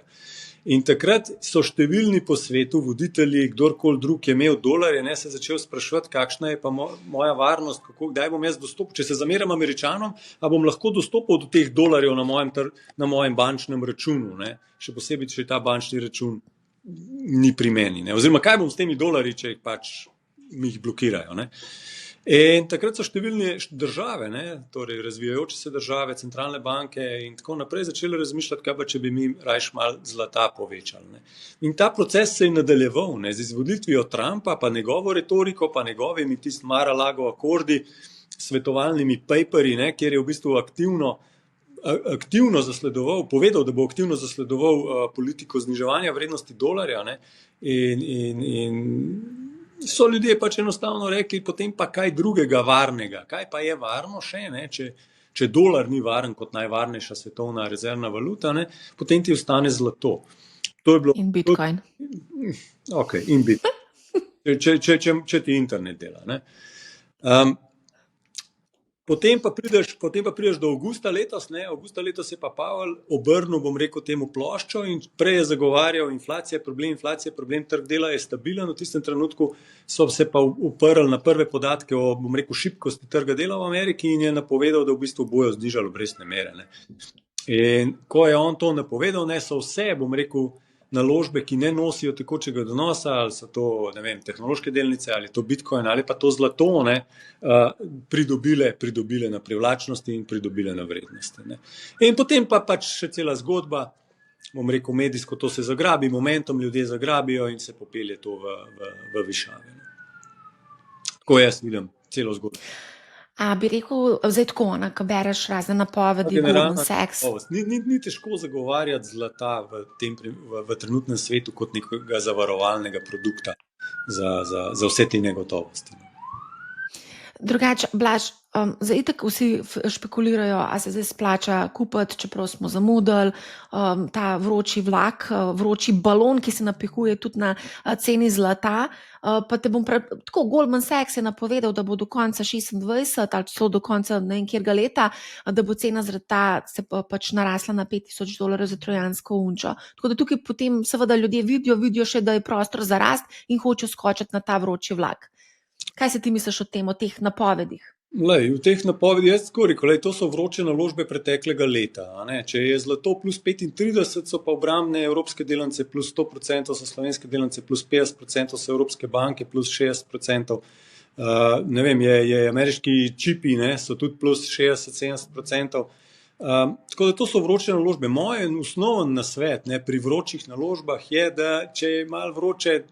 In takrat so številni po svetu, voditelji, kdorkoli drug je imel dolarje, ne, se začel spraševati, kakšna je pa moja varnost, kdaj bom jaz dostopal, če se zameram Američanom, a bom lahko dostopal do teh dolarjev na mojem bančnem računu, ne, še posebej, če ta bančni račun ni pri meni, ne, oziroma kaj bom s temi dolarji, če mi jih blokirajo, ne. In takrat so številne države, ne, torej razvijajoče se države, centralne banke in tako naprej začeli razmišljati, kaj pa če bi mi rajš malo zlata povečali. Ne. In ta proces se je nadaljeval, ne, z izvolitvijo Trumpa, pa njegovo retoriko, pa njegovimi tisti Mar-a-Lago akordi, svetovalnimi paperji, ne, kjer je v bistvu aktivno zasledoval, povedal, da bo aktivno zasledoval politiko zniževanja vrednosti dolarja, ne, in so ljudje pač enostavno rekli, potem pa kaj drugega varnega, kaj pa je varno še, ne? Če dolar ni varen kot najvarnejša svetovna rezervna valuta, ne? Potem ti ostane zlato. To je bilo, in bitcoin. Ok, in bitcoin. Če ti internet dela. Ne? Potem pa prideš do avgusta letos, ne? Avgusta letos je pa Pavel obrnil, bom rekel, temu ploščo in prej je zagovarjal inflacija, problem, trg dela je stabilen, v tistem trenutku so se pa uprli na prve podatke o, bom rekel, šibkosti trga dela v Ameriki in je napovedal, da v bistvu bojo znižali obrestne mere. Ne? In ko je on to napovedal, ne, so vse, bom rekel, naložbe, ki ne nosijo tekočega donosa, ali so to, ne vem, tehnološke delnice, ali to bitcoin, ali pa to zlato, ne, pridobile na privlačnosti in pridobile na vrednosti. Ne. In potem pa pač še cela zgodba, bom rekel, medijsko to se zagrabi, momentom ljudje zagrabijo in se popelje to v višave. Tako jaz vidim celo zgodbo. A bi rekel, zdaj tako, ko bereš razne napovedi, Goldman Sachs. Ni težko zagovarjati zlata v trenutnem svetu kot nekega zavarovalnega produkta za vse te negotovosti. Drugače, Blaž, zdaj itak vsi špekulirajo, a se zdaj splača kupiti, čeprav smo zamudili, ta vroči vlak, vroči balon, ki se napihuje tudi na ceni zlata. Pa te bom tako, Goldman Sachs je napovedal, da bo do konca 26 ali celo do konca ne vem kjerga leta, da bo cena zlata se pač narasla na $5,000 za trojansko unčo. Tako da tukaj potem seveda ljudje vidijo še, da je prostor za rast in hočejo skočiti na ta vroči vlak. Kaj se ti misliš o tem, o teh napovedih? V teh napovedih jaz tako rekel, to so vroče naložbe preteklega leta. Če je zlato plus 35, so pa obrambne evropske delnice plus 100%, so slovenske delnice plus 50%, so evropske banke plus 60%. Ne vem, je ameriški čipi, ne, so tudi plus 60-70%. Tako da to so vroče naložbe. Moj osnoven nasvet, ne, pri vročih naložbah je, da če je malo vroče,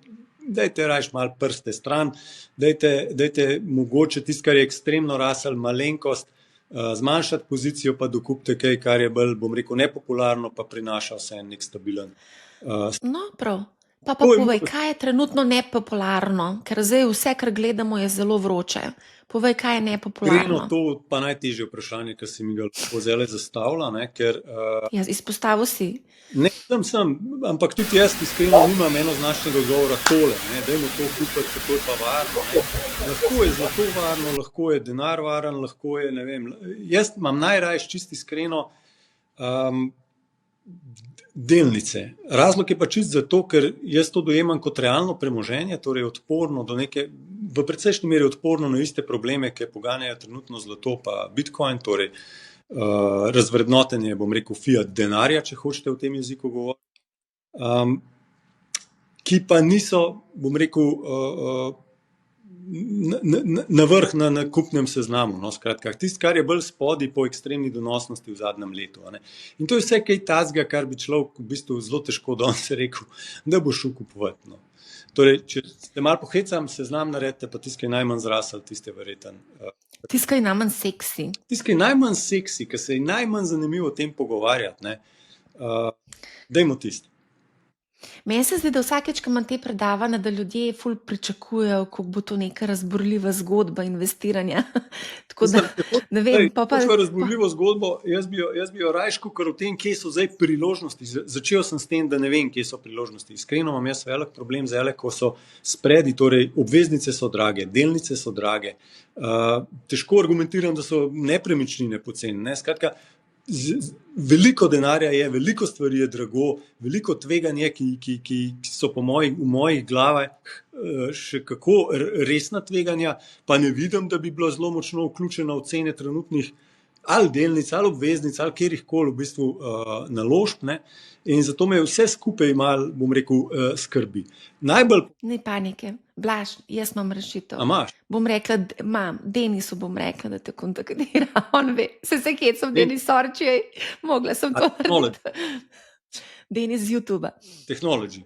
dajte rajš malo prste stran, dajte mogoče tisto, kar je ekstremno rasel, malenkost, zmanjšati pozicijo, pa dokupite kaj, kar je bolj, bom rekel, nepopularno, pa prinaša vse nek stabilen. No, prav. Pa povej, kaj je trenutno nepopularno, ker zdaj vse, kar gledamo, je zelo vroče. Povej, kaj je nepopularno. To pa najtežje vprašanje, ki si mi ga lahko zdaj zastavila, ne, ker... Izpostavil si. Ne, sem, ampak tudi jaz iskreno nimam enoznačnega odgovora tole, ne, dajmo to kupiti, kako je pa varno. Lahko je zlato varno, lahko je denar varen, lahko je, ne vem, jaz imam najrajši čisto iskreno delnice. Razlog je pa čist zato, ker jaz to dojemam kot realno premoženje, torej odporno do v precejšnji meri odporno na iste probleme, ki poganjajo trenutno zlato pa Bitcoin, torej razvrednotenje, bom rekel, fiat denarja, če hočete v tem jeziku govoriti, ki pa niso, bom rekel, na vrh na nakupnem seznamu. No, skratka, tisto, kar je bolj spodaj po ekstremni donosnosti v zadnjem letu. Ne. In to je vse kaj tazga, kar bi človek v bistvu zelo težko danes rekel, da bo šel kupovati. No. Torej, če ste malo pohecam, seznam naredite, pa tisto, ki je najmanj zrasel, tiste verjeten. Tisto, ki je najmanj seksi. Tisto, ki je najmanj seksi, ki se je najmanj zanimivo o tem pogovarjati, ne. Dajmo tisto. Meni se zdi, da vsakeč, ko imam te predavanja, da ljudje ful pričakujejo, kako bo to neka razburljiva zgodba investiranja. Tako da, ne vem, razburljivo zgodbo, jaz bi jo rajško, ker v tem, kje so zdaj priložnosti. Začel sem s tem, da ne vem, kje so priložnosti. Iskreno imam jaz velik problem zdaj, ko so spredi, torej obveznice so drage, delnice so drage. Težko argumentiram, da so nepremičnine poceni. Ne? Skratka, veliko denarja je, veliko stvari je drago, veliko tveganje, ki so v mojih glavah še kako resna tveganja, pa ne vidim, da bi bila zelo močno vključena v cene trenutnih ali delnic, ali obveznic, ali kjerihkoli v bistvu naložb, ne. In zato me vse skupaj malo, bom rekel, skrbi. Ni panike. Blaž, jaz imam rešitev. A imaš? Bom rekla, Denisu bom rekla, da te kontaktira. On ve, se kecam, Denis, sorry, mogla sem to narediti. Denis z YouTubea. Technology.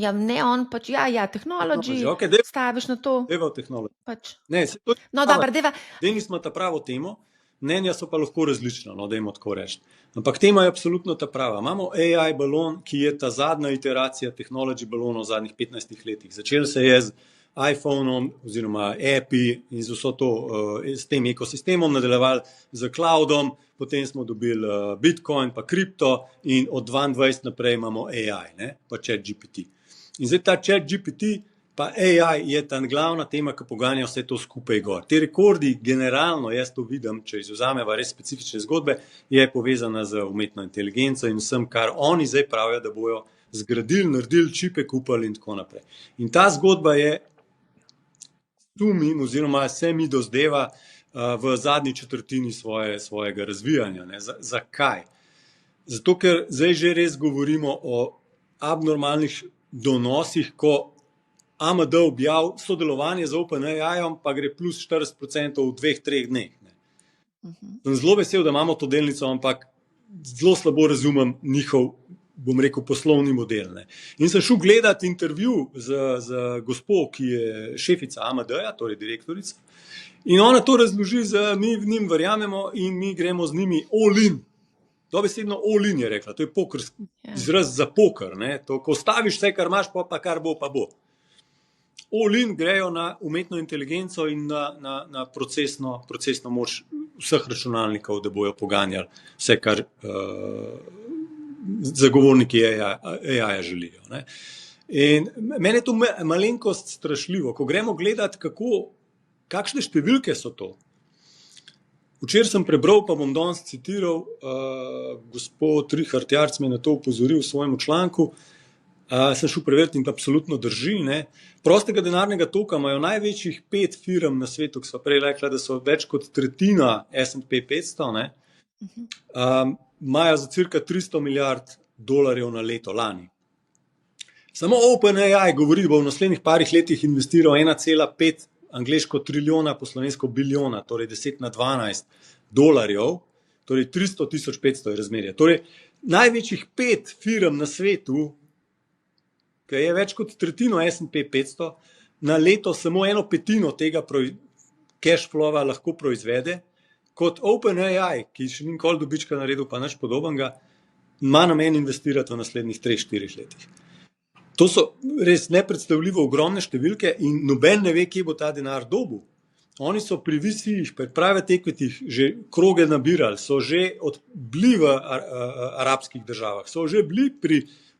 Ja, ne, on pač, technology, okay, staviš na to. Deva v technology. Pač. Ne, no, dobro, deva. Denis ima ta pravo temo, mnenja so pa lahko različna, no, dajmo tako reči. Ampak tema je absolutno ta prava. Imamo AI balon, ki je ta zadnja iteracija technology balona v zadnjih 15 letih. Začel se je z iPhoneom oziroma Appi in z vso to, s tem ekosistemom nadaljevali z cloudom, potem smo dobili Bitcoin pa kripto in od 22 naprej imamo AI, ne, pa ChatGPT. In zdaj ta ChatGPT pa AI je ta glavna tema, ki poganja vse to skupaj gor. Te rekordi generalno, jaz to vidim, če izvzameva res specifične zgodbe, je povezana z umetno inteligenco in vsem, kar oni zdaj pravijo, da bojo zgradili, naredili, čipe kupili in tako naprej. In ta zgodba je sumim oziroma se mi dozdeva v zadnji četrtini svojega razvijanja. Ne. Zakaj? Zato, ker zdaj že res govorimo o abnormalnih donosih, ko AMD objav sodelovanje z OpenAI-om, pa gre plus 40% v 2-3 dneh. Sem zelo vesel, da imamo to delnico, ampak zelo slabo razumem njihov, bom rekel, poslovni model. Ne. In sem šel gledati intervju z gospo, ki je šefica AMD-ja, torej direktorica, in ona to razloži, mi v njim verjamemo in mi gremo z njimi all in. Dobesedno all in je rekla, to je pokerski izraz za poker. Ne. To, ko staviš vse, kar imaš, pa kar bo, pa bo. All in grejo na umetno inteligenco in na procesno moč vseh računalnikov, da bojo poganjali vse, kar zagovorniki AI-ja želijo. Ne. In meni je to malenkost strašljivo, ko gremo gledati, kakšne številke so to. Včeraj sem prebral, pa bom danes citiral, gospod Richard Jarc me na to upozoril v svojem članku, sem šel preveriti in absolutno drži. Ne. Prostega denarnega toka imajo največjih 5 firm na svetu, ki so prej rekla, da so več kot tretjina S&P 500, ne. Imajo za cirka $300 milijard na leto lani. Samo OpenAI govori, da bo v naslednjih parih letih investiral 1,5 angleško trilijona, po slovensko bilijona, torej 10 na 12 dolarjev, torej 300.500 je razmerje. Torej, največjih 5 firm na svetu, ki je več kot tretjino S&P 500, na leto samo 1/5 tega cash flowa lahko proizvede, kot OpenAI, ki še ni nikoli dobička naredil, pa nič podobnega, ima namen investirati v naslednjih 3-4 letih. To so res nepredstavljivo ogromne številke in noben ne ve, kje bo ta denar dobil. Oni so pri VC-jih, pri private equity-jih že kroge nabirali, so že bili v arabskih državah, so že bili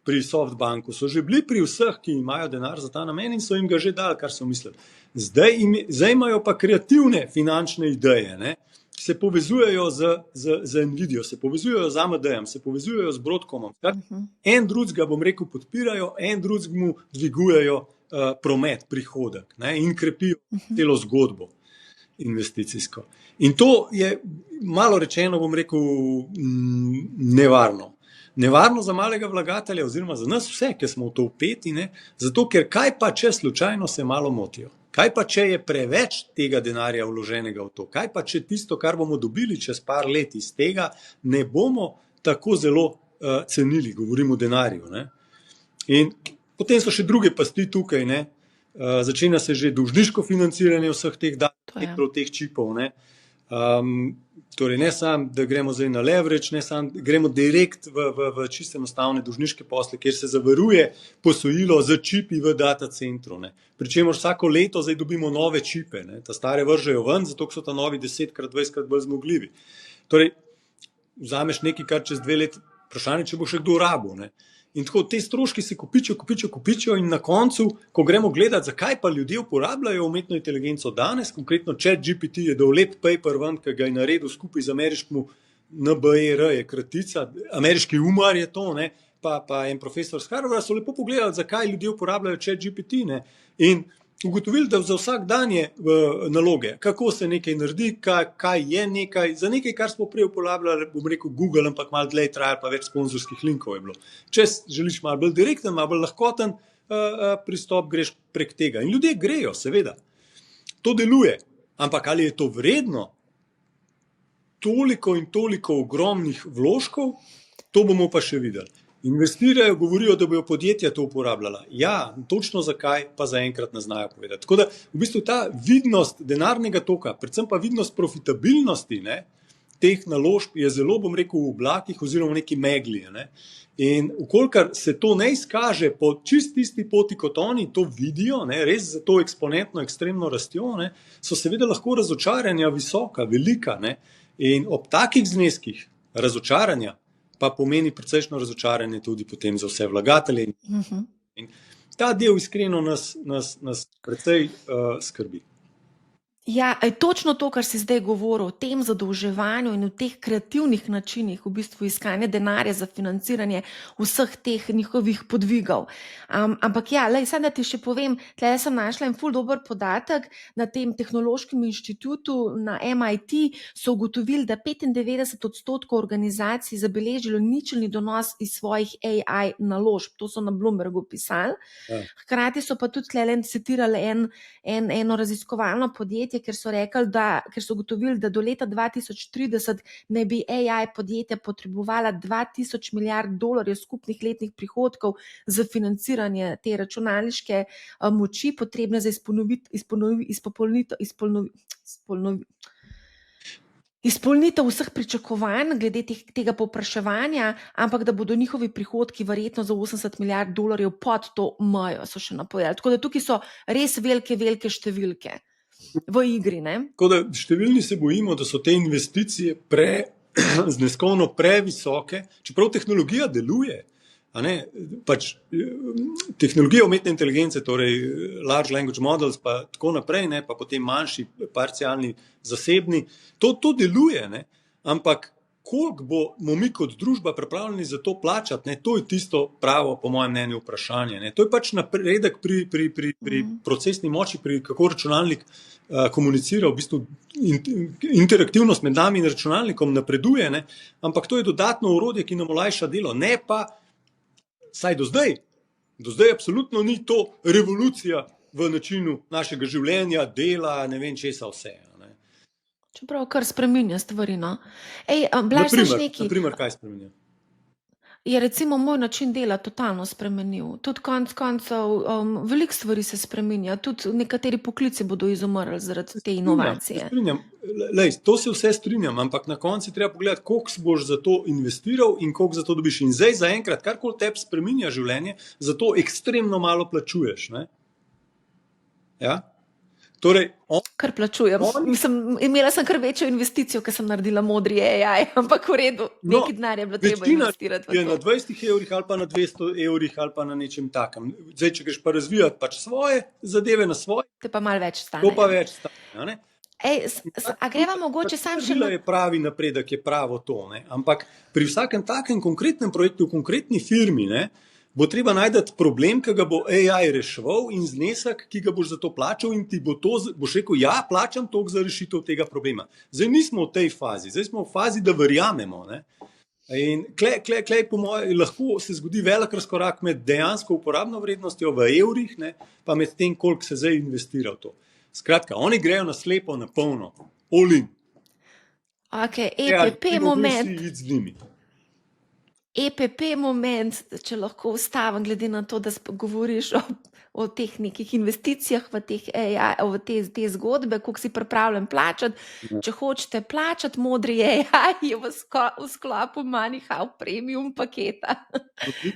pri Softbanku, so že bili pri vseh, ki imajo denar za ta namen in so jim ga že dali, kar so mislili. Zdaj imajo pa kreativne finančne ideje, ne? se povezujejo z Nvidijo, se povezujejo z AMD-jem, se povezujejo z Broadcomom. En drugega, bom rekel, podpirajo, en drugemu dvigujejo promet, prihodek, ne, in krepijo celo zgodbo investicijsko. In to je, malo rečeno, bom rekel, nevarno. Nevarno za malega vlagatelja oziroma za nas vse, ki smo v to vpeti, ne, zato ker kaj pa, če slučajno se malo motijo? Kaj pa, če je preveč tega denarja vloženega v to? Kaj pa, če tisto, kar bomo dobili čez par let iz tega, ne bomo tako zelo cenili, govorimo o denarju, ne? In potem so še druge pasti tukaj, ne? Začenja se že dolžniško financiranje vseh teh datkov, teh čipov, ne? Torej ne samo, da gremo zdaj na leverage, ne samo, gremo direkt v čisto enostavne dolžniške posle, kjer se zavaruje posojilo z čipi v data centru, ne. Pričemer vsako leto zdaj dobimo nove čipe, ne. Ta stare vržejo ven, zato so ta novi 10-krat, 20-krat bolj zmogljivi. Torej, vzameš nekaj, kar čez 2 leti, vprašanje, če bo še kdo rabil, ne. In tako te stroški se kopičijo in na koncu, ko gremo gledati, zakaj pa ljudje uporabljajo umetno inteligenco danes, konkretno ChatGPT je dal lep paper ven, ki ga je naredil skupaj z ameriškim NBER, je kratica, ameriški umar je to, ne, pa en profesor z Harvarda so lepo pogledali, zakaj ljudje uporabljajo ChatGPT, ne, in ugotovili, da za vsak dan je naloge, kako se nekaj naredi, kaj je nekaj, za nekaj, kar smo prej uporabljali, bom rekel Google, ampak malo dlje trajalo, pa več sponzorskih linkov je bilo. Če želiš malo bolj direkten, malo bolj lahkoten pristop, greš prek tega. In ljudje grejo, seveda. To deluje, ampak ali je to vredno toliko in toliko ogromnih vložkov, to bomo pa še videli. Investirajo, govorijo, da bojo podjetja to uporabljala. Ja, točno zakaj, pa zaenkrat ne znajo povedati. Tako da v bistvu ta vidnost denarnega toka, predvsem pa vidnost profitabilnosti, ne, teh naložb je zelo, bom rekel, v oblakih oziroma neki megli. Ne. In ukolikor se to ne izkaže po čist tisti poti, kot oni to vidijo, ne, res za to eksponentno, ekstremno rastjo, ne, so seveda lahko razočaranja visoka, velika. Ne. In ob takih zneskih razočaranja pa pomeni precejšno razočaranje tudi potem za vse vlagatelje. In ta del iskreno nas precej skrbi. Ja, točno to, kar si zdaj govoril, o tem zadolževanju in o teh kreativnih načinih, v bistvu iskanja denarja za financiranje vseh teh njihovih podvigov. Ampak ja, samo da ti še povem, tle sem našla en ful dober podatek, na tem tehnološkem inštitutu na MIT so ugotovili, da 95% organizacij zabeležilo ničelni donos iz svojih AI naložb. To so na Bloombergu pisali. Ja. Hkrati so pa tudi tle citirali eno raziskovalno podjetje, ker so rekli, ker so ugotovili, da do leta 2030 ne bi AI podjetja potrebovala 2000 milijard dolarjev skupnih letnih prihodkov za financiranje te računalniške moči, potrebne za izpolnitev vseh pričakovanj glede tega povpraševanja, ampak da bodo njihovi prihodki verjetno za 80 milijard dolarjev pod to mejo, so še napovedali. Tako da tukaj so res velike številke v igri, ne? Tako da številni se bojimo, da so te investicije zneskovno previsoke, čeprav tehnologija deluje. A ne? Pač, tehnologija umetne inteligence, torej large language models, pa tako naprej, ne? Pa potem manjši, parcialni, zasebni, to deluje, ne? Ampak koliko bomo mi kot družba pripravljeni za to plačati, ne? To je tisto pravo, po mojem mnenju, vprašanje. Ne? To je pač napredek pri procesni moči, pri kako računalnik komunicira, v bistvu interaktivnost med nami in računalnikom napreduje, ne? Ampak to je dodatno orodje, ki nam olajša delo. Ne pa, saj do zdaj absolutno ni to revolucija v načinu našega življenja, dela, ne vem česa vse. Čeprav kar spreminja stvari, no. Blaž, naprimer, kaj spreminja? Je recimo moj način dela totalno spremenil. Tudi konec koncev, veliko stvari se spreminja. Tudi nekateri poklici bodo izumrli zaradi te inovacije. Strinjam. Lej, to se vse strinjam, ampak na koncu treba pogledati, koliko boš za to investiral in koliko za to dobiš. In zdaj zaenkrat, karkoli tebi spreminja življenje, za to ekstremno malo plačuješ. Ne? Ja? Torej, kar plačujem. Imela sem kar večjo investicijo, ker sem naredila modri AI, ampak v redu, nekaj denarja je bilo treba investirati v to. Je na 20 evrih ali pa na 200 evrih ali pa na nečem takem. Zdaj, če greš pa razvijati pač svoje zadeve na svoje, to pa malo več stane. To pa več stane, ne? A greva mogoče sam še Naredila je pravi napredek, je pravo to, ne? Ampak pri vsakem takem konkretnem projektu, v konkretni firmi, ne, bo treba najti problem, ki ga bo AI reševal in znesek, ki ga boš za to plačal in ti bo to, boš rekel, ja, plačam toliko za rešitev tega problema. Zdaj nismo v tej fazi, zdaj smo v fazi, da verjamemo, ne. In klej po mojem, lahko se zgodi velik razkorak med dejansko uporabno vrednostjo v evrih, ne, pa med tem, koliko se zdaj investira v to. Skratka, oni grejo na slepo, na polno, all in. Okay, EPP moment. Iti z njimi. EPP moment, če lahko ustavim, glede na to, da govoriš o teh nekih investicijah v te zgodbe, koliko si pripravljen plačati. Če hočete plačati, modri AI je v sklopu MoneyHow premium paketa.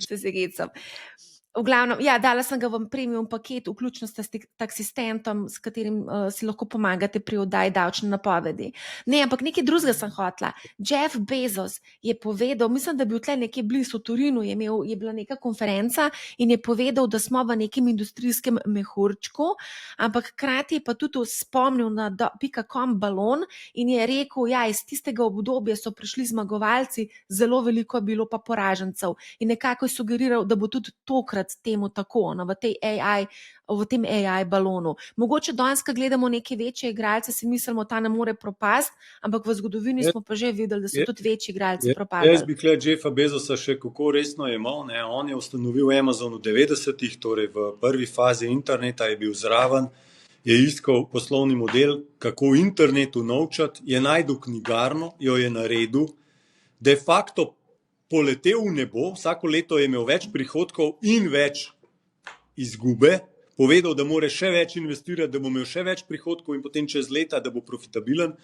Se zgecam. V glavnem, ja, dala sem ga v premium paket, vključno s taksistentom, s katerim si lahko pomagate pri oddaji davčne napovedi. Ne, ampak nekaj drugega sem hotla. Jeff Bezos je povedal, mislim, da je bil tle nekje blizu v Torinu, je bila neka konferenca in je povedal, da smo v nekem industrijskem mehurčku, ampak hkrati je pa tudi spomnil na .com balon in je rekel, ja, iz tistega obdobja so prišli zmagovalci, zelo veliko je bilo pa poražencev. In nekako je sugeriral, da bo tudi tokrat temu tako, no, v tem AI balonu. Mogoče danes, ko gledamo neke večje igralce, si mislimo, ta ne more propasti, ampak v zgodovini smo pa že videli, da so tudi večji igralci propadali. Jaz bi tukaj Jeffa Bezosa še kako resno jemal, ne? On je ustanovil Amazon v 90-ih, torej v prvi fazi interneta je bil zraven, je iskal poslovni model, kako v internetu naučati, je najdel knjigarno, jo je naredil, de facto poletel v nebo, vsako leto je imel več prihodkov in več izgube, povedal, da mora še več investirati, da bo imel še več prihodkov in potem čez leta, da bo profitabilen.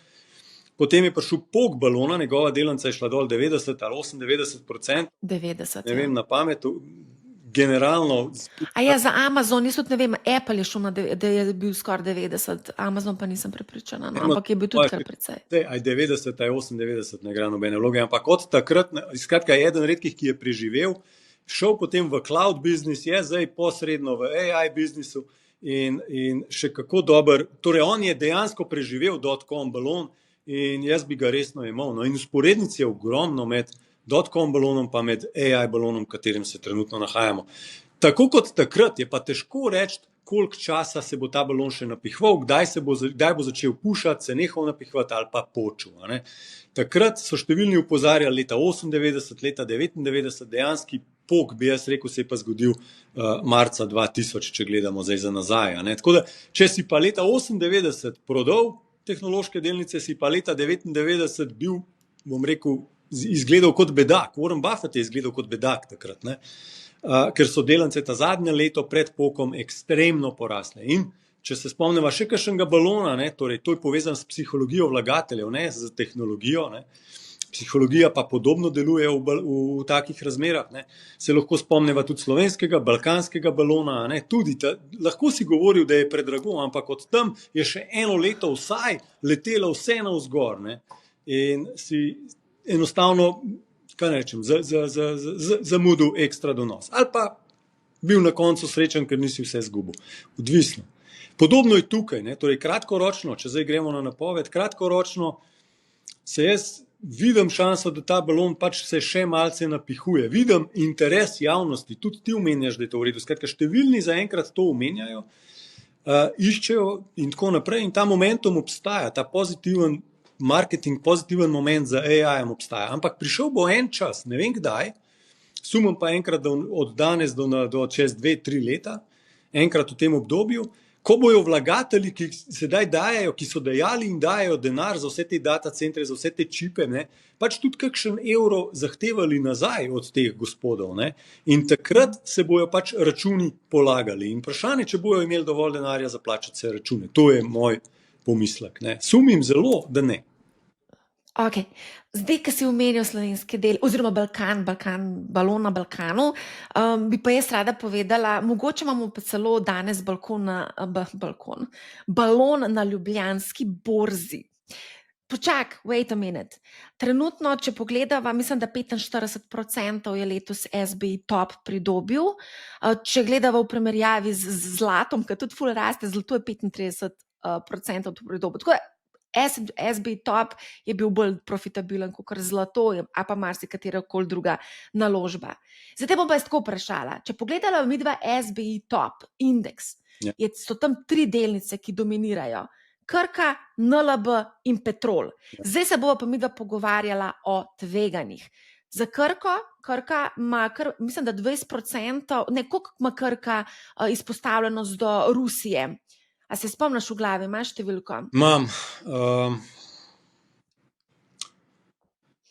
Potem je prišel pok balona, njegova delnica je šla dol 90 ali 98%. 90, ne vem, na pamet, generalno. A ja, za Amazon, jaz tudi ne vem, Apple je šel, da je bil skoraj 90, Amazon pa nisem prepričana, no, ampak je bil tudi kar precej. Aj 90, aj 98 ne igra nobene vloge, ampak od takrat, skratka, je eden redkih, ki je preživel, šel potem v cloud biznis, je zdaj posredno v AI biznisu in še kako dober, torej on je dejansko preživel .com balon in jaz bi ga resno imel. No, in usporednic je ogromno med .com balonom pa med AI balonom, v katerem se trenutno nahajamo. Tako kot takrat je pa težko reči, koliko časa se bo ta balon še napihval, kdaj bo začel pušati, se nehal napihvati ali pa počel. Takrat so številni upozarjali leta 98, leta 99, dejanski pok, bi jaz rekel, se je pa zgodil marca 2000, če gledamo zdaj za nazaj. Tako da, če si pa leta 98 prodal tehnološke delnice, si pa leta 99 bil, bom rekel, izgledal kot bedak. Warren Buffett je izgledal kot bedak takrat, ne? Ker so delnice ta zadnje leto pred pokom ekstremno porasle. In če se spomnimo še kakšnega balona, ne, torej to je povezano s psihologijo vlagateljev, ne, z tehnologijo, ne. Psihologija pa podobno deluje v takih razmerah, ne. Se lahko spomnimo tudi slovenskega, balkanskega balona, ne, tudi lahko si govoril, da je predrago, ampak od tam je še eno leto vsaj letelo vse navzgor, ne. In si enostavno, kaj ne rečem, zamudil ekstra donos. Ali pa bil na koncu srečen, ker nisi vse zgubil. Odvisno. Podobno je tukaj, ne? Torej kratkoročno, če zdaj gremo na napoved, kratkoročno se jaz vidim šanso, da ta balon pač se še malce napihuje. Vidim interes javnosti, tudi ti omenjaš, da je to v redu. Skratka, številni zaenkrat to omenjajo, iščejo in tako naprej. In ta momentum obstaja, ta pozitiven marketing, pozitiven moment za AI-jem obstaja. Ampak prišel bo en čas, ne vem kdaj, sumim pa enkrat od danes do čez 2-3 leta, enkrat v tem obdobju, ko bojo vlagatelji, ki sedaj dajajo, ki so dajali in dajajo denar za vse te data centre, za vse te čipe, ne, pač tudi kakšen evro zahtevali nazaj od teh gospodov. Ne, in takrat se bojo pač računi polagali. In vprašanje, če bojo imeli dovolj denarja za plačati se račune. To je moj pomislek. Ne. Sumim zelo, da ne. Ok, zdaj, ko si omenil slovenski del, oziroma balon na Balkanu, bi pa jaz rada povedala, mogoče imamo pa celo danes balon na ljubljanski borzi. Počak, wait a minute. Trenutno, če pogledava, mislim, da 45% je letos SBI top pridobil. Če gledava v primerjavi z zlatom, ki tudi ful raste, zlato je 35% pridobil. Tako da SB Top je bil bolj profitabilen kot zlato, a pa marsikatera koli druga naložba. Zdaj bom pa jaz tako vprašala. Če pogledala midva SBI Top indeks, so tam 3 delnice, ki dominirajo. Krka, NLB in Petrol. Zdaj se bova pa midva pogovarjala o tveganjih. Za Krka ima, mislim, da 20%, koliko ima Krka izpostavljenost do Rusije? A se spomniš v glavi, imaš številko? Imam.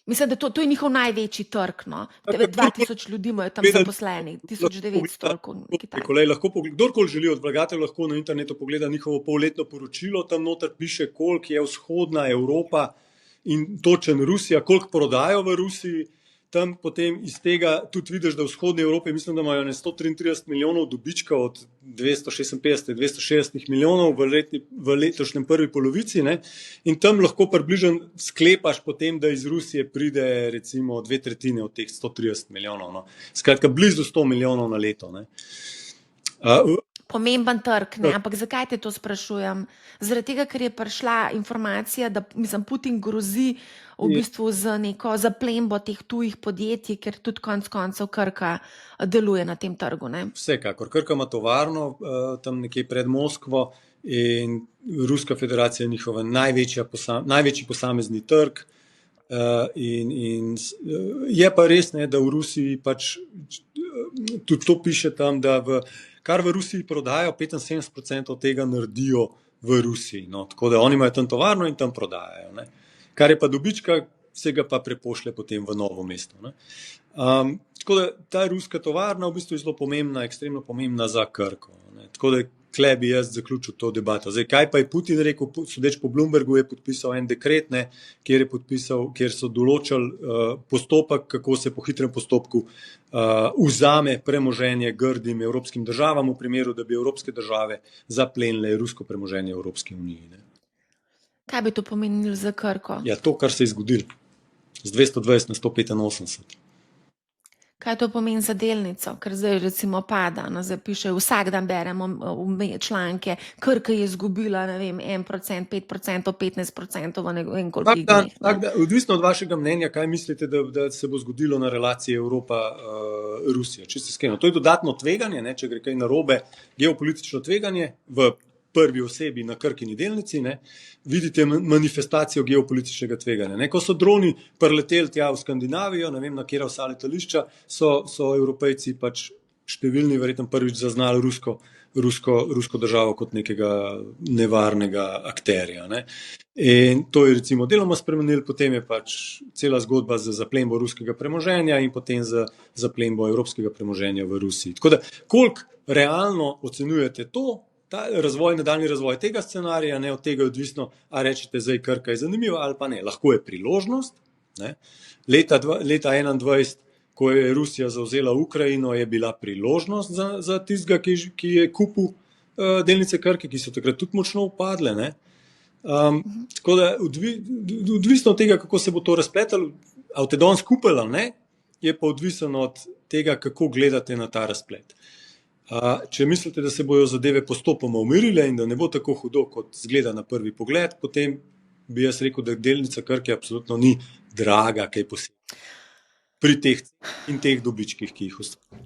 Mislim, da to je njihov največji trg. 2000 ljudi imajo tam zaposlenih, 1900. Kdorkoli želi od vlagateljev, lahko na internetu pogleda njihovo polletno poročilo, tam noter piše, koliko je vzhodna Evropa in točen Rusija, koliko prodajo v Rusiji. Tam potem iz tega tudi vidiš, da v vzhodni Evropi mislim, da imajo 133 milijonov dobička od 256-260 milijonov v letošnjem prvi polovici, ne? In tam lahko približno sklepaš potem, da iz Rusije pride recimo 2/3 od teh 130 milijonov. No? Skratka, blizu 100 milijonov na leto. Ne? Pomemben trg, ne? Ampak zakaj te to sprašujem? Zaradi tega, ker je prišla informacija, da Putin grozi v bistvu z neko zaplembo teh tujih podjetij, ker tudi konec koncev Krka deluje na tem trgu. Ne? Vsekakor. Krka ima tovarno tam nekje pred Moskvo in Ruska federacija je njihova največji posamezni trg. In je pa res, ne, da v Rusiji pač tudi to piše tam, da kar v Rusiji prodajo, 75% tega naredijo v Rusiji. No, tako da oni imajo tam tovarno in tam prodajajo. Ne. Kar je pa dobička, se ga pa prepošlje potem v Novo mesto. Ne. Tako da ta ruska tovarna v bistvu je zelo pomembna, ekstremno pomembna za Krko. Ne. Tako da tle bi jaz zaključil to debato. Zdaj, kaj pa je Putin rekel, sodeč po Bloombergu je podpisal en dekret, ne, kjer so določali postopek, kako se po hitrem postopku vzame premoženje grdim evropskim državam v primeru, da bi evropske države zaplenile rusko premoženje Evropske unije. Ne. Kaj bi to pomenilo za Krko? Ja, to, kar se je zgodilo. Z 220 na 185. Kaj to pomeni za delnico? Ker zdaj recimo pada, zdaj piše, vsak dan beremo članke, Krka je izgubila, ne vem, 1%, 5%, 15% v nekaj kolikih dneh. Odvisno od vašega mnenja, kaj mislite, da se bo zgodilo na relaciji Evropa-Rusija. Če se skeno, to je dodatno tveganje, ne, če gre kaj narobe, geopolitično tveganje v prvi osebi na Krkini delnici, ne, vidite manifestacijo geopolitičnega tveganja. Ne. Ko so droni prileteli tja v Skandinavijo, ne vem, na katera vsa letališča, so Evropejci pač številni verjetno prvič zaznali rusko državo kot nekega nevarnega akterja. Ne. In to je recimo deloma spremenili, potem je pač cela zgodba z zaplembo ruskega premoženja in potem z zaplembo evropskega premoženja v Rusiji. Tako da, koliko realno ocenjujete to, ta nadaljni razvoj tega scenarija, ne, od tega je odvisno, a rečete, zdaj Krka je zanimiva ali pa ne. Lahko je priložnost. Ne. Leta 2021, ko je Rusija zavzela Ukrajino, je bila priložnost za tistega, ki je kupil delnice Krke, ki so takrat tudi močno upadle. Ne. Tako da, odvisno od tega, kako se bo to razpletalo, a boste danes kupili ali ne, je pa odvisno od tega, kako gledate na ta razplet. Če mislite, da se bojo zadeve postopoma umirile in da ne bo tako hudo, kot zgleda na prvi pogled, potem bi jaz rekel, da delnica Krke absolutno ni draga, kaj posebej pri teh dobičkih, ki jih ustvarja.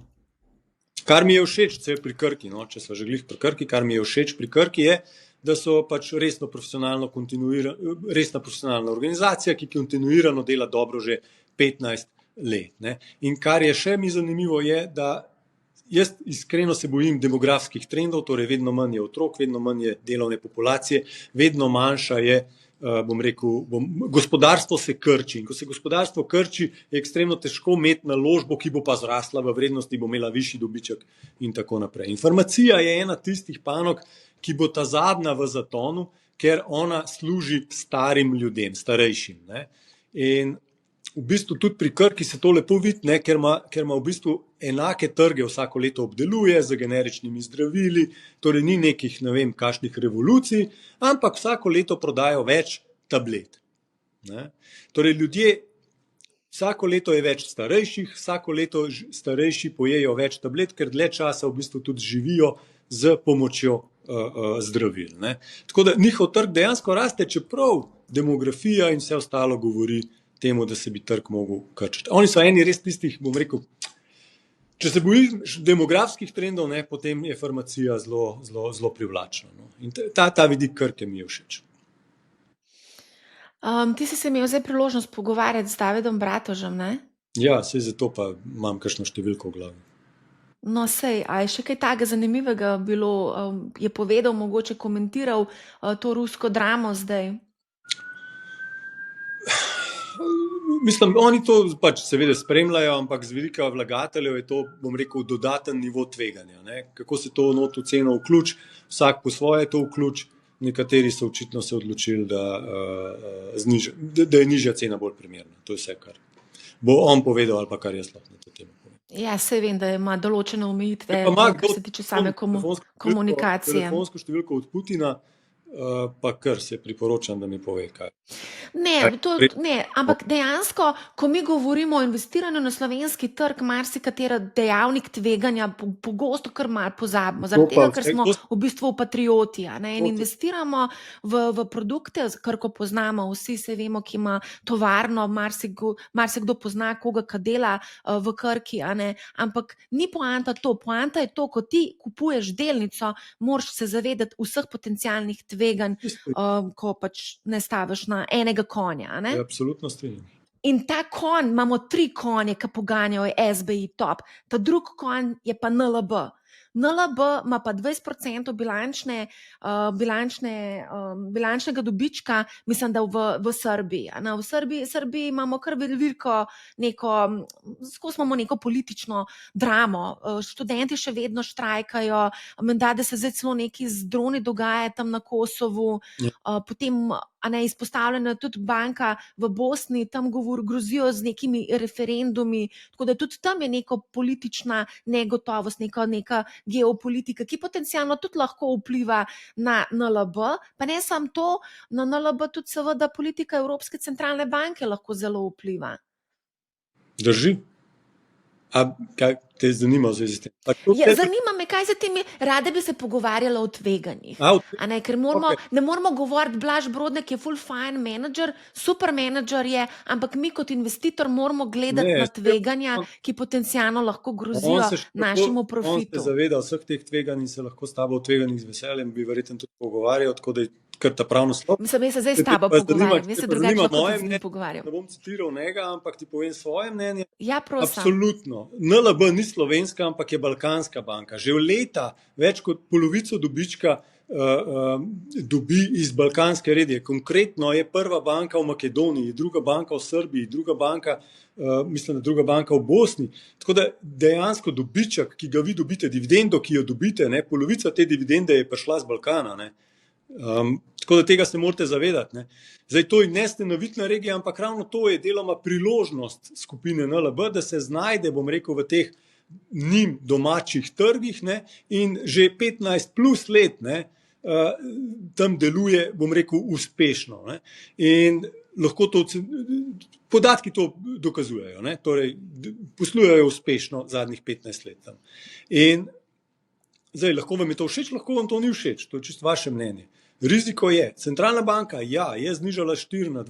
Kar mi je všeč pri Krki, no, če so že glih pri Krki, kar mi je všeč pri Krki je, da so pač resna profesionalna organizacija, ki kontinuirano dela dobro že 15 let. Ne. In kar je še mi zanimivo je, da jaz iskreno se bojim demografskih trendov, torej vedno manj je otrok, vedno manj je delovne populacije, vedno manjša je, gospodarstvo se krči. In ko se gospodarstvo krči, je ekstremno težko imeti naložbo, ki bo pa zrasla v vrednosti, bo imela višji dobiček in tako naprej. Informacija je ena tistih panog, ki bo ta zadnja v zatonu, ker ona služi starim ljudem, starejšim. Ne? In v bistvu tudi pri Krki se to lepo vidi, ne, ker ima v bistvu enake trge vsako leto obdeluje z generičnimi zdravili, torej ni nekih, ne vem, kakšnih revolucij, ampak vsako leto prodajo več tablet. Ne. Torej ljudje, vsako leto je več starejših, vsako leto starejši pojejo več tablet, ker dlje časa v bistvu tudi živijo z pomočjo zdravil. Ne. Tako da njihov trg dejansko raste, čeprav demografija in vse ostalo govori temu, da se bi trg mogel krčiti. Oni so eni res tistih, bom rekel, če se bojiš demografskih trendov, ne, potem je farmacija zelo privlačna. No. In ta vidik Krke mi je všeč. Ti si se imel zdaj priložnost pogovarjati z Davidom Bratožem, ne? Ja, sej zato pa imam kakšno številko v glavi. No, sej, a je še kaj takega zanimivega bilo, je povedal, mogoče komentiral to rusko dramo zdaj? Mislim, oni to pač seveda spremljajo, ampak z vidika vlagateljev je to, bom rekel, dodaten nivo tveganja. Ne? Kako se to not v ceno vključi, vsak po svoje to vključi, nekateri so očitno se odločili, da je nižja cena bolj primerna. To je vse, kar bo on povedal ali pa kar jaz lahko na to temo povem. Ja, sej vem, da ima določene omejitve, Pa kar se tiče same komunikacije. Telefonsko številko od Putina, pa kar se priporočam, da mi pove, kaj. Ne, ampak dejansko, ko mi govorimo o investiranju na slovenski trg, marsikatera dejavnik tveganja pogosto kar malo pozabimo, zaradi tega, ker smo v bistvu patrioti, a ne, in investiramo v produkte, kar ko poznamo, vsi se vemo, ki ima tovarno, marsikdo pozna koga, ki dela v Krki, a ne, ampak ni poanta to, poanta je to, ko ti kupuješ delnico, moraš se zavedati vseh potencialnih tveganj, ko pač ne staviš na enega konja. Ne? Je absolutno strinjam. In ta konj, imamo 3 konje, ki poganjajo SBI top, ta drug konj je pa NLB. NLB ima pa 20% bilančnega dobička, mislim, da v Srbiji. V Srbiji imamo kar veliko skozi imamo neko politično dramo. Študenti še vedno štrajkajo, menda, da se zdaj celo nekaj z droni dogaja tam na Kosovu. Potem izpostavljena tudi banka v Bosni, tam grozijo z nekimi referendumi, tako da tudi tam je neka politična negotovost, neka geopolitika, ki potencialno tudi lahko vpliva na NLB, pa ne samo to, na NLB tudi seveda politika Evropske centralne banke lahko zelo vpliva. Drži. A kaj te zanima v zvezi s tem? Zanima me, kaj za temi, rada bi se pogovarjala o tveganjih. Ker ne moramo govoriti, Blaž Brodnik je full fine menedžer, super menedžer je, ampak mi kot investitor moramo gledati na tveganja, ki potencialno lahko grozijo našemu profitu. On se zaveda vseh teh tveganj in se lahko s tabo o tveganjih z veseljem bi verjetno tudi pogovarjal, tako da je kar ta pravno slov. Mislim, jaz se zdaj s tabo pogovarjam, jaz se drugače lahko z njim pogovarjam. Ne bom citiral njega, ampak ti povem svoje mnenje. Ja, prosim. Absolutno. NLB ni slovenska, ampak je balkanska banka. Že v leta več kot polovico dobička dobi iz balkanske regije. Konkretno je prva banka v Makedoniji, druga banka v Srbiji, druga banka v Bosni. Tako da dejansko dobiček, ki ga vi dobite, dividendo, ki jo dobite, ne, polovica te dividende je prišla z Balkana. Ne. Tako da tega se morate zavedati. Ne. Zdaj, to je nestanovitna regija, ampak ravno to je deloma priložnost skupine NLB, da se znajde, bom rekel, v teh njim domačih trgih, ne, in že 15 plus let, ne, tam deluje, bom rekel, uspešno. Ne. In lahko to, podatki to dokazujejo, ne, torej poslujejo uspešno zadnjih 15 let tam. In zdaj, lahko vam je to všeč, lahko vam to ni všeč, to je čisto vaše mnenje. Riziko je, centralna banka, je znižala 4/2,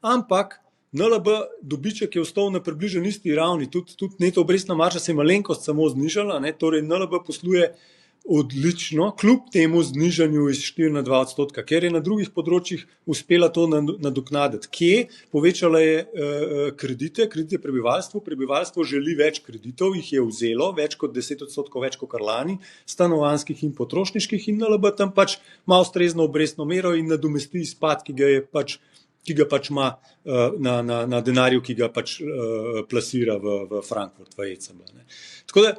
ampak NLB dobiček je ostal na približno isti ravni, tudi neto obrestna marža se je malenkost samo znižala, ne, torej NLB posluje odlično, kljub temu znižanju iz 4/2%, ker je na drugih področjih uspela to nadoknaditi. Kje? Povečala je kredite prebivalstvo želi več kreditov, jih je vzelo, več kot 10% več kot lani, stanovanjskih in potrošniških, in NLB tam pač ima ustrezno obrestno mero in nadomesti izpad, ki ga pač ima na denarju, ki ga pač plasira v Frankfurt, v ECB. Ne. Tako da,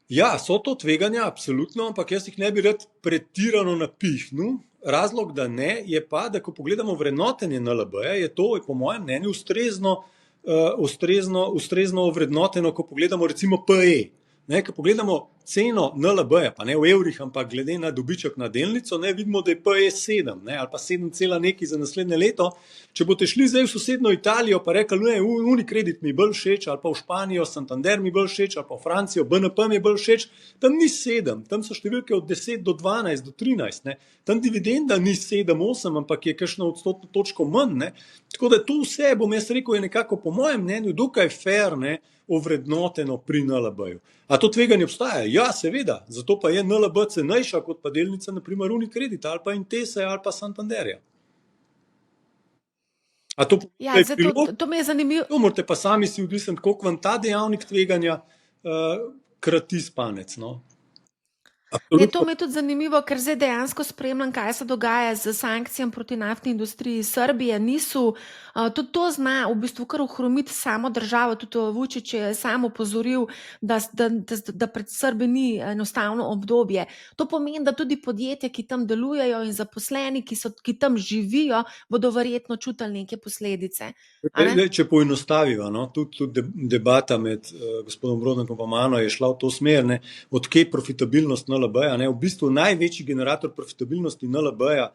ja, so to tveganja, absolutno, ampak jaz jih ne bi rad pretirano napihnil. Razlog, da ne, je pa, da ko pogledamo vrednotenje NLB-ja, je to, po mojem mnenju, ustrezno ovrednoteno, ko pogledamo recimo PE. Ko pogledamo ceno NLB-ja, pa ne v evrih, ampak glede na dobiček na delnico, vidimo, da je PE 7 ali pa 7, nekaj za naslednje leto. Če boste šli zdaj v sosednjo Italijo pa rekli, da je Unicredit mi bolj všeč, ali pa v Španijo Santander mi bolj všeč, ali pa v Francijo BNP mi bolj všeč, tam ni 7, tam so številke od 10 do 12 do 13. Tam dividenda ni 7, 8, ampak je kakšno odstotno točko manj. Tako da to vse, bom jaz rekel, je nekako po mojem mnenju dokaj fair, ovrednoteno pri NLB-ju. A to tveganje obstaja? Ja, seveda, zato pa je NLB cenejša kot pa delnica, naprimer Unicredita ali pa Intese ali pa Santanderja. A to to mi je zanimivo. To morate pa sami si odvisiti, koliko vam ta dejavnik tveganja krati spanec. To mi je tudi zanimivo, ker zdaj dejansko spremljam, kaj se dogaja z sankcijami proti naftni industriji Srbije. Tudi to zna v bistvu kar ohromiti samo državo. Tudi Vučić je sam opozoril, da pred Srbi ni enostavno obdobje. To pomeni, da tudi podjetja, ki tam delujejo in zaposleni, ki tam živijo, bodo verjetno čutili neke posledice. Če poenostaviva, tudi debata med gospodom Brodnjakom in mano je šla v to smer, odkje profitabilnost NLB-ja. V bistvu največji generator profitabilnosti NLB-ja,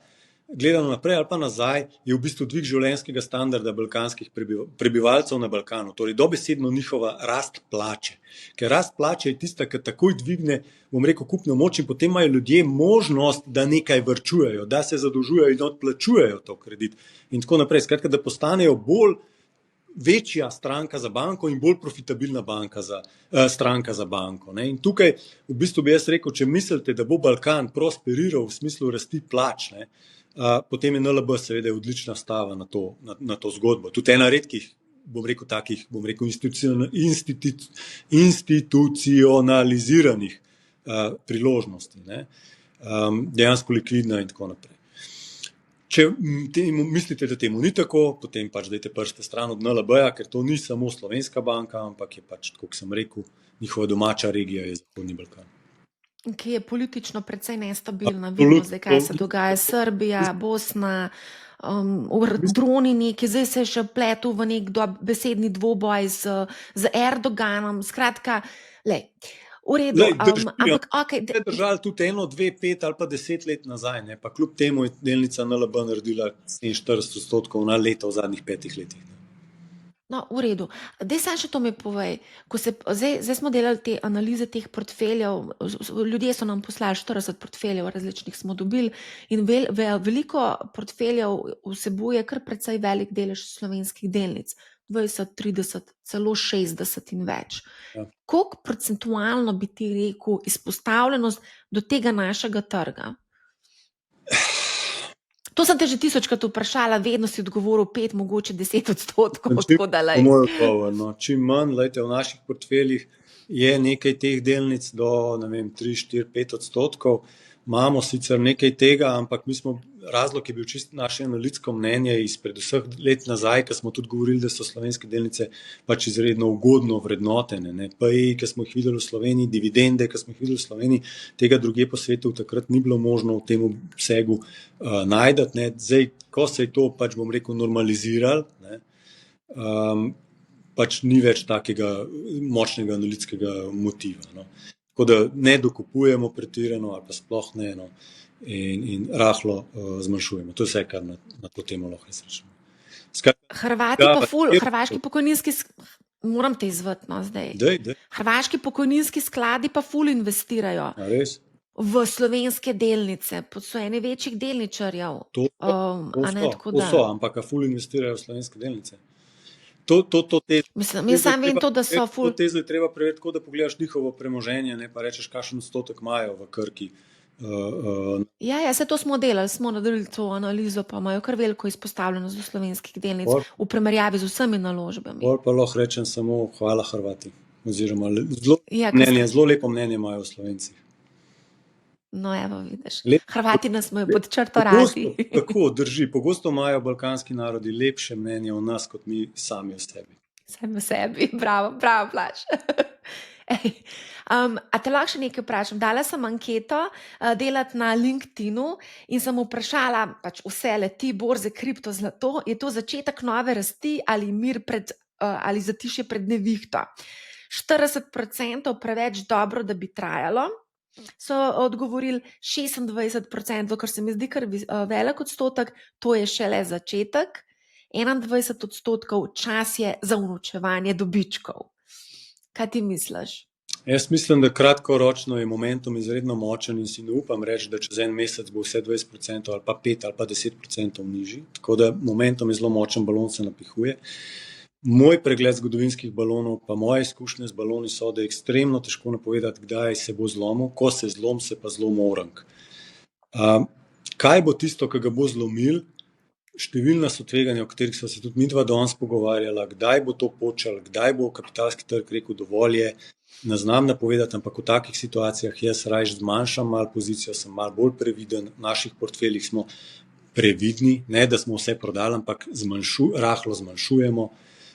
gledano naprej ali pa nazaj, je v bistvu dvig življenjskega standarda balkanskih prebivalcev na Balkanu, torej dobesedno njihova rast plače. Ker rast plače je tista, ki takoj dvigne, bom rekel, kupno moč in potem imajo ljudje možnost, da nekaj varčujejo, da se zadolžujejo in odplačujejo to kredit in tako naprej. Skratka, da postanejo bolj večja stranka za banko in bolj profitabilna stranka za banko. In tukaj v bistvu bi jaz rekel, če mislite, da bo Balkan prosperiral v smislu rasti plač, potem je NLB seveda odlična stava na to zgodbo. Tudi ena redkih, takih institucionaliziranih priložnosti, dejansko likvidna in tako naprej. Če mislite, da temu ni tako, potem pač dajte prste stran od NLB-ja, ker to ni samo slovenska banka, ampak je pač, kot sem rekel, njihova domača regija je Zahodni Balkan. Ki je politično precej nestabilna. Vidimo zdaj, kaj se dogaja. Srbija, Bosna, droni neki, zdaj se je še pletel v nek besedni dvoboj z Erdoganom. Skratka, v redu, ampak okay. Držali tudi 1, 2, 5 ali pa 10 let nazaj, pa kljub temu je delnica NLB naredila 47% na leto v zadnjih 5 letih. No, v redu. Daj sam še to mi povej. Zdaj smo delali te analize teh portfeljev, ljudje so nam poslali 40 portfeljev, različnih smo dobili in veliko portfeljev vsebuje kar precej velik delež slovenskih delnic. 20, 30, celo 60 in več. Ja. Koliko procentualno bi ti rekel izpostavljenost do tega našega trga? To sem te že 1000krat vprašala, vedno si odgovoril 5, mogoče 10%. Moj odgovor, čim manj, v naših portfeljih je nekaj teh delnic do 3, 4, 5%. Imamo sicer nekaj tega, ampak razlog je bil čisto naše analitsko mnenje izpred vseh let nazaj, ko smo tudi govorili, da so slovenske delnice pač izredno ugodno vrednotene. PEI, ki smo jih videli v Sloveniji, dividende, ki smo jih videli v Sloveniji, tega drugje po svetu takrat ni bilo možno v tem obsegu najdati. Zdaj, ko se je to, pač bom rekel, normaliziralo, pač ni več takega močnega analitskega motiva. Tako da ne dokupujemo pretirano ali pa sploh ne in rahlo zmanjšujemo. To je vse, kar na to temo lahko rečemo. Hrvaški pokojninski moram te izvati zdaj. Hrvaški pokojninski skladi pa ful investirajo. A res? V slovenske delnice, so eni večjih delničarjev. To so, ampak ful investirajo v slovenske delnice. Mislim, jaz sam vem to, da so ful. To tezo je treba preveriti, tako da pogledaš njihovo premoženje, pa rečeš, kakšen odstotek imajo v Krki. Ja, vse to smo delali, smo naredili to analizo, pa imajo kar veliko izpostavljenost do slovenskih delnic v primerjavi z vsemi naložbami. Pa lahko rečem samo hvala Hrvati. Oziroma zelo lepo mnenje imajo o Slovencih. No, evo, vidiš. Hrvati nas imajo pod črto radi. Tako, drži. Pogosto imajo balkanski narodi lepše mnenje o nas, kot mi sami o sebi. Sami o sebi, bravo, Blaž. A te lahko še nekaj vprašam? Dala sem anketo delati na LinkedInu in sem vprašala, pač vse leti, borze, kripto, zlato, je to začetek nove rasti ali mir ali zatišje pred nevihto? 40% preveč dobro, da bi trajalo. So odgovorili 26%, kar se mi zdi kar velik odstotek, to je šele začetek. 21% čas je za unovčevanje dobičkov. Kaj ti misliš? Jaz mislim, da kratkoročno je momentum izredno močen in si ne upam reči, da čez en mesec bo vse 20% ali pa 5 ali pa 10% nižji. Tako da momentum je zelo močen, balon se napihuje. Moj pregled zgodovinskih balonov, pa moje izkušnje z baloni so, da je ekstremno težko napovedati, kdaj se bo zlomil. Ko se zlom, se pa zlom orang. Kaj bo tisto, ki ga bo zlomil? Številna so tveganja, o katerih so se tudi midva danes pogovarjala, kdaj bo to počelo, kdaj bo kapitalski trg rekel dovolj je, ne znam napovedati, ampak v takih situacijah jaz raje zmanjšam malo pozicijo, sem malo bolj previden, v naših portfeljih smo previdni, ne da smo vse prodali, ampak rahlo zmanjšujemo,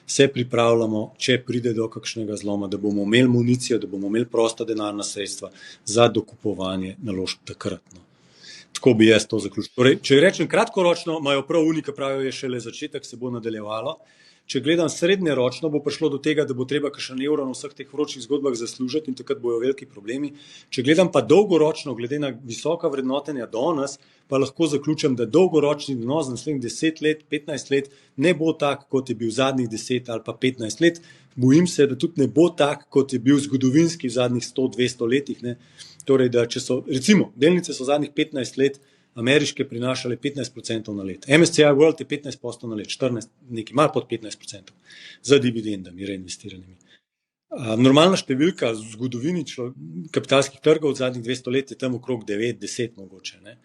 se pripravljamo, če pride do kakšnega zloma, da bomo imeli municijo, da bomo imeli prosta denarna sredstva za dokupovanje naložb takratno. Tako bi jaz to zaključil. Torej, če rečem kratkoročno, imajo prav unika pravijo, je šele začetek, se bo nadaljevalo. Če gledam srednjeročno, bo prišlo do tega, da bo treba kakšen evro na vseh teh vročih zgodbah zaslužiti in takrat bojo veliki problemi. Če gledam pa dolgoročno, glede na visoka vrednotenja danes, pa lahko zaključim, da dolgoročni donos za naslednjih 10 let, 15 let ne bo tak, kot je bil zadnjih 10 ali pa 15 let. Bojim se, da tudi ne bo tak, kot je bil zgodovinski v zadnjih 100-200 letih. Ne? Torej, da če so, recimo, delnice so zadnjih 15 let ameriške prinašale 15% na let. MSCI World je 15% na let, 14, nekaj malo pod 15% za dividendami reinvestiranimi. Normalna številka v zgodovini kapitalskih trgov v zadnjih 200 let je tam okrog 9-10 mogoče. Ne?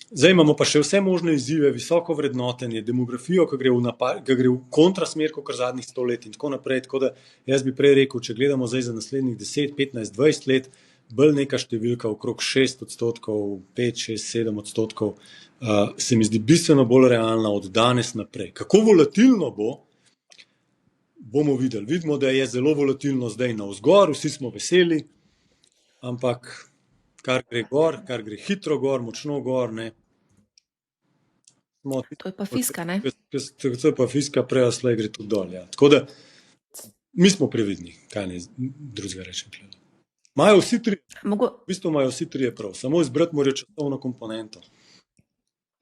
Zdaj imamo pa še vse možne izzive, visoko vrednotenje, demografijo, ki gre v kontrasmer, kot zadnjih 100 let in tako naprej. Tako da jaz bi prej rekel, če gledamo zdaj za naslednjih 10, 15, 20 let, bolj neka številka okrog 6%, 5, 6, 7%, se mi zdi bistveno bolj realna od danes naprej. Kako volatilno bo, bomo videli. Vidimo, da je zelo volatilno zdaj navzgor, vsi smo veseli, ampak kar gre gor, kar gre hitro gor, močno gor, ne. To je pa fiska, ne? To je pa fiska, prej slej gre tudi dol, ja. Tako da, mi smo previdni, kaj ne drugega rečem. Imajo vsi tri, v bistvu imajo vsi trije prav, samo izbrati morajo časovno komponento.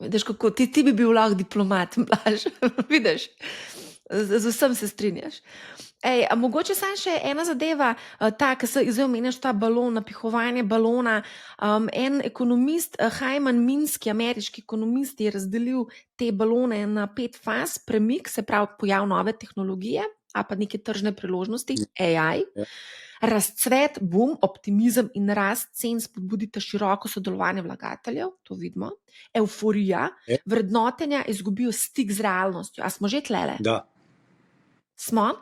Vidiš, kako ti bi bil lahko diplomat, Blaž, vidiš, z vsem se strinjaš. A mogoče samo še ena zadeva, ta, ki se zdaj omenjaš, ta balon, napihovanje balona. En ekonomist, Hyman Minsky, ameriški ekonomist, je razdelil te balone na 5 faz, premik, se pravi pojav nove tehnologije, a pa neke tržne priložnosti, AI, razcvet, boom, optimizem in rast cen spodbudita široko sodelovanje vlagateljev, to vidimo, euforija, vrednotenja izgubijo stik z realnostjo. A smo že tlele? Da. Smo.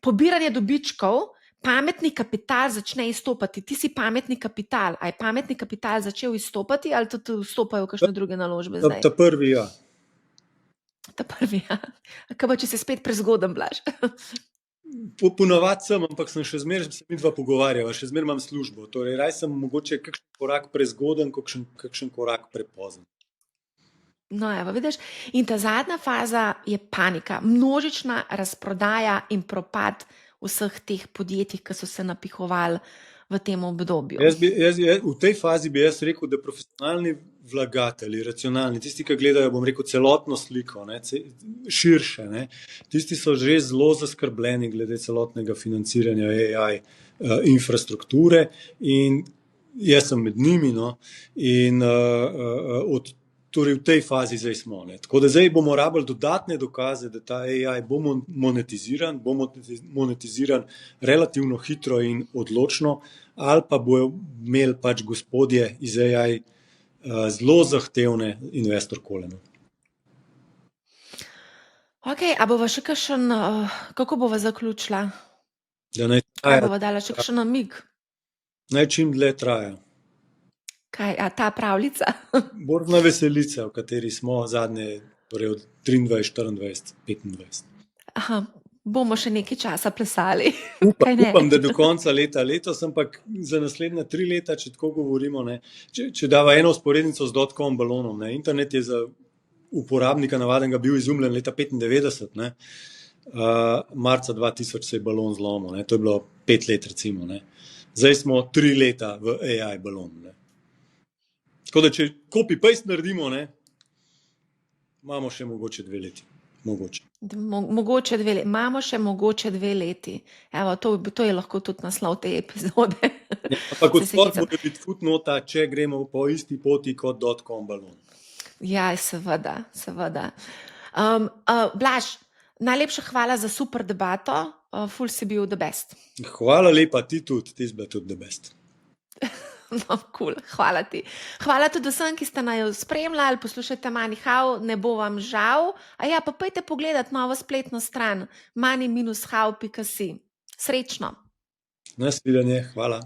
Pobiranje dobičkov, pametni kapital začne izstopati. Ti si pametni kapital. A je pametni kapital začel izstopati ali tudi vstopajo kakšne druge naložbe zdaj? Ta prvi, ja. Ta prvi, ja. Kaj pa, če se spet prezgoden, Blaž? Ponavadi sem, ampak sem še zmeraj, se midva pogovarjava, še zmeraj imam službo. Torej, raj sem mogoče kakšen korak prezgoden, kakšen korak prepozen. No, evo, vidiš. In ta zadnja faza je panika, množična razprodaja in propad vseh teh podjetij, ki so se napihovali v tem obdobju. V tej fazi bi jaz rekel, da profesionalni vlagatelji, racionalni, tisti, ki gledajo, bom rekel, celotno sliko, ne, širše, ne, tisti so že zelo zaskrbljeni glede celotnega financiranja AI infrastrukture in jaz sem med njimi, no, in torej v tej fazi zdaj smo. Ne. Tako da zdaj bomo rabili dodatne dokaze, da ta AI bo monetiziran relativno hitro in odločno, ali pa bojo imeli pač gospodje iz AI zelo zahtevne investor koleno. Ok, a bova še kakšen, kako bova zaključila? Da naj Kaj traja, bova dala še kakšen namig? naj čim dlje traja. Kaj, a ta pravljica? Borzna veselica, v kateri smo zadnje, torej od 23, 24, 25. Aha, bomo še nekaj časa plesali. Upam, da do konca leta. Letos, ampak za naslednja 3 leta, če tako govorimo, ne, če dava eno vzporednico z dotcom balonom, ne, internet je za uporabnika navadnega bil izumljen leta 95, ne, marca 2000 se je balon zlomil, ne, to je bilo 5 let recimo. Ne. Zdaj smo 3 leta v AI balonu. Ne. Tako da, če copy-paste naredimo, ne, imamo še mogoče 2 leti. Mogoče. Mogoče 2 leti. Imamo še mogoče 2 leti. Evo, to je lahko tudi naslov te epizode. Ja, ampak kot Se sploh hecam. mora biti footnota, če gremo po isti poti kot .com balon. Ja, seveda, seveda. Blaž, najlepša hvala za super debato. Ful si bil the best. Hvala lepa, ti tudi, ti si bila tudi the best. No, cool. Hvala ti. Hvala tudi vsem, ki ste naju spremljali, poslušajte Money-how, ne bo vam žal. A ja, pa pojdite pogledat novo spletno stran money-how.si. Srečno! Nasvidenje, hvala.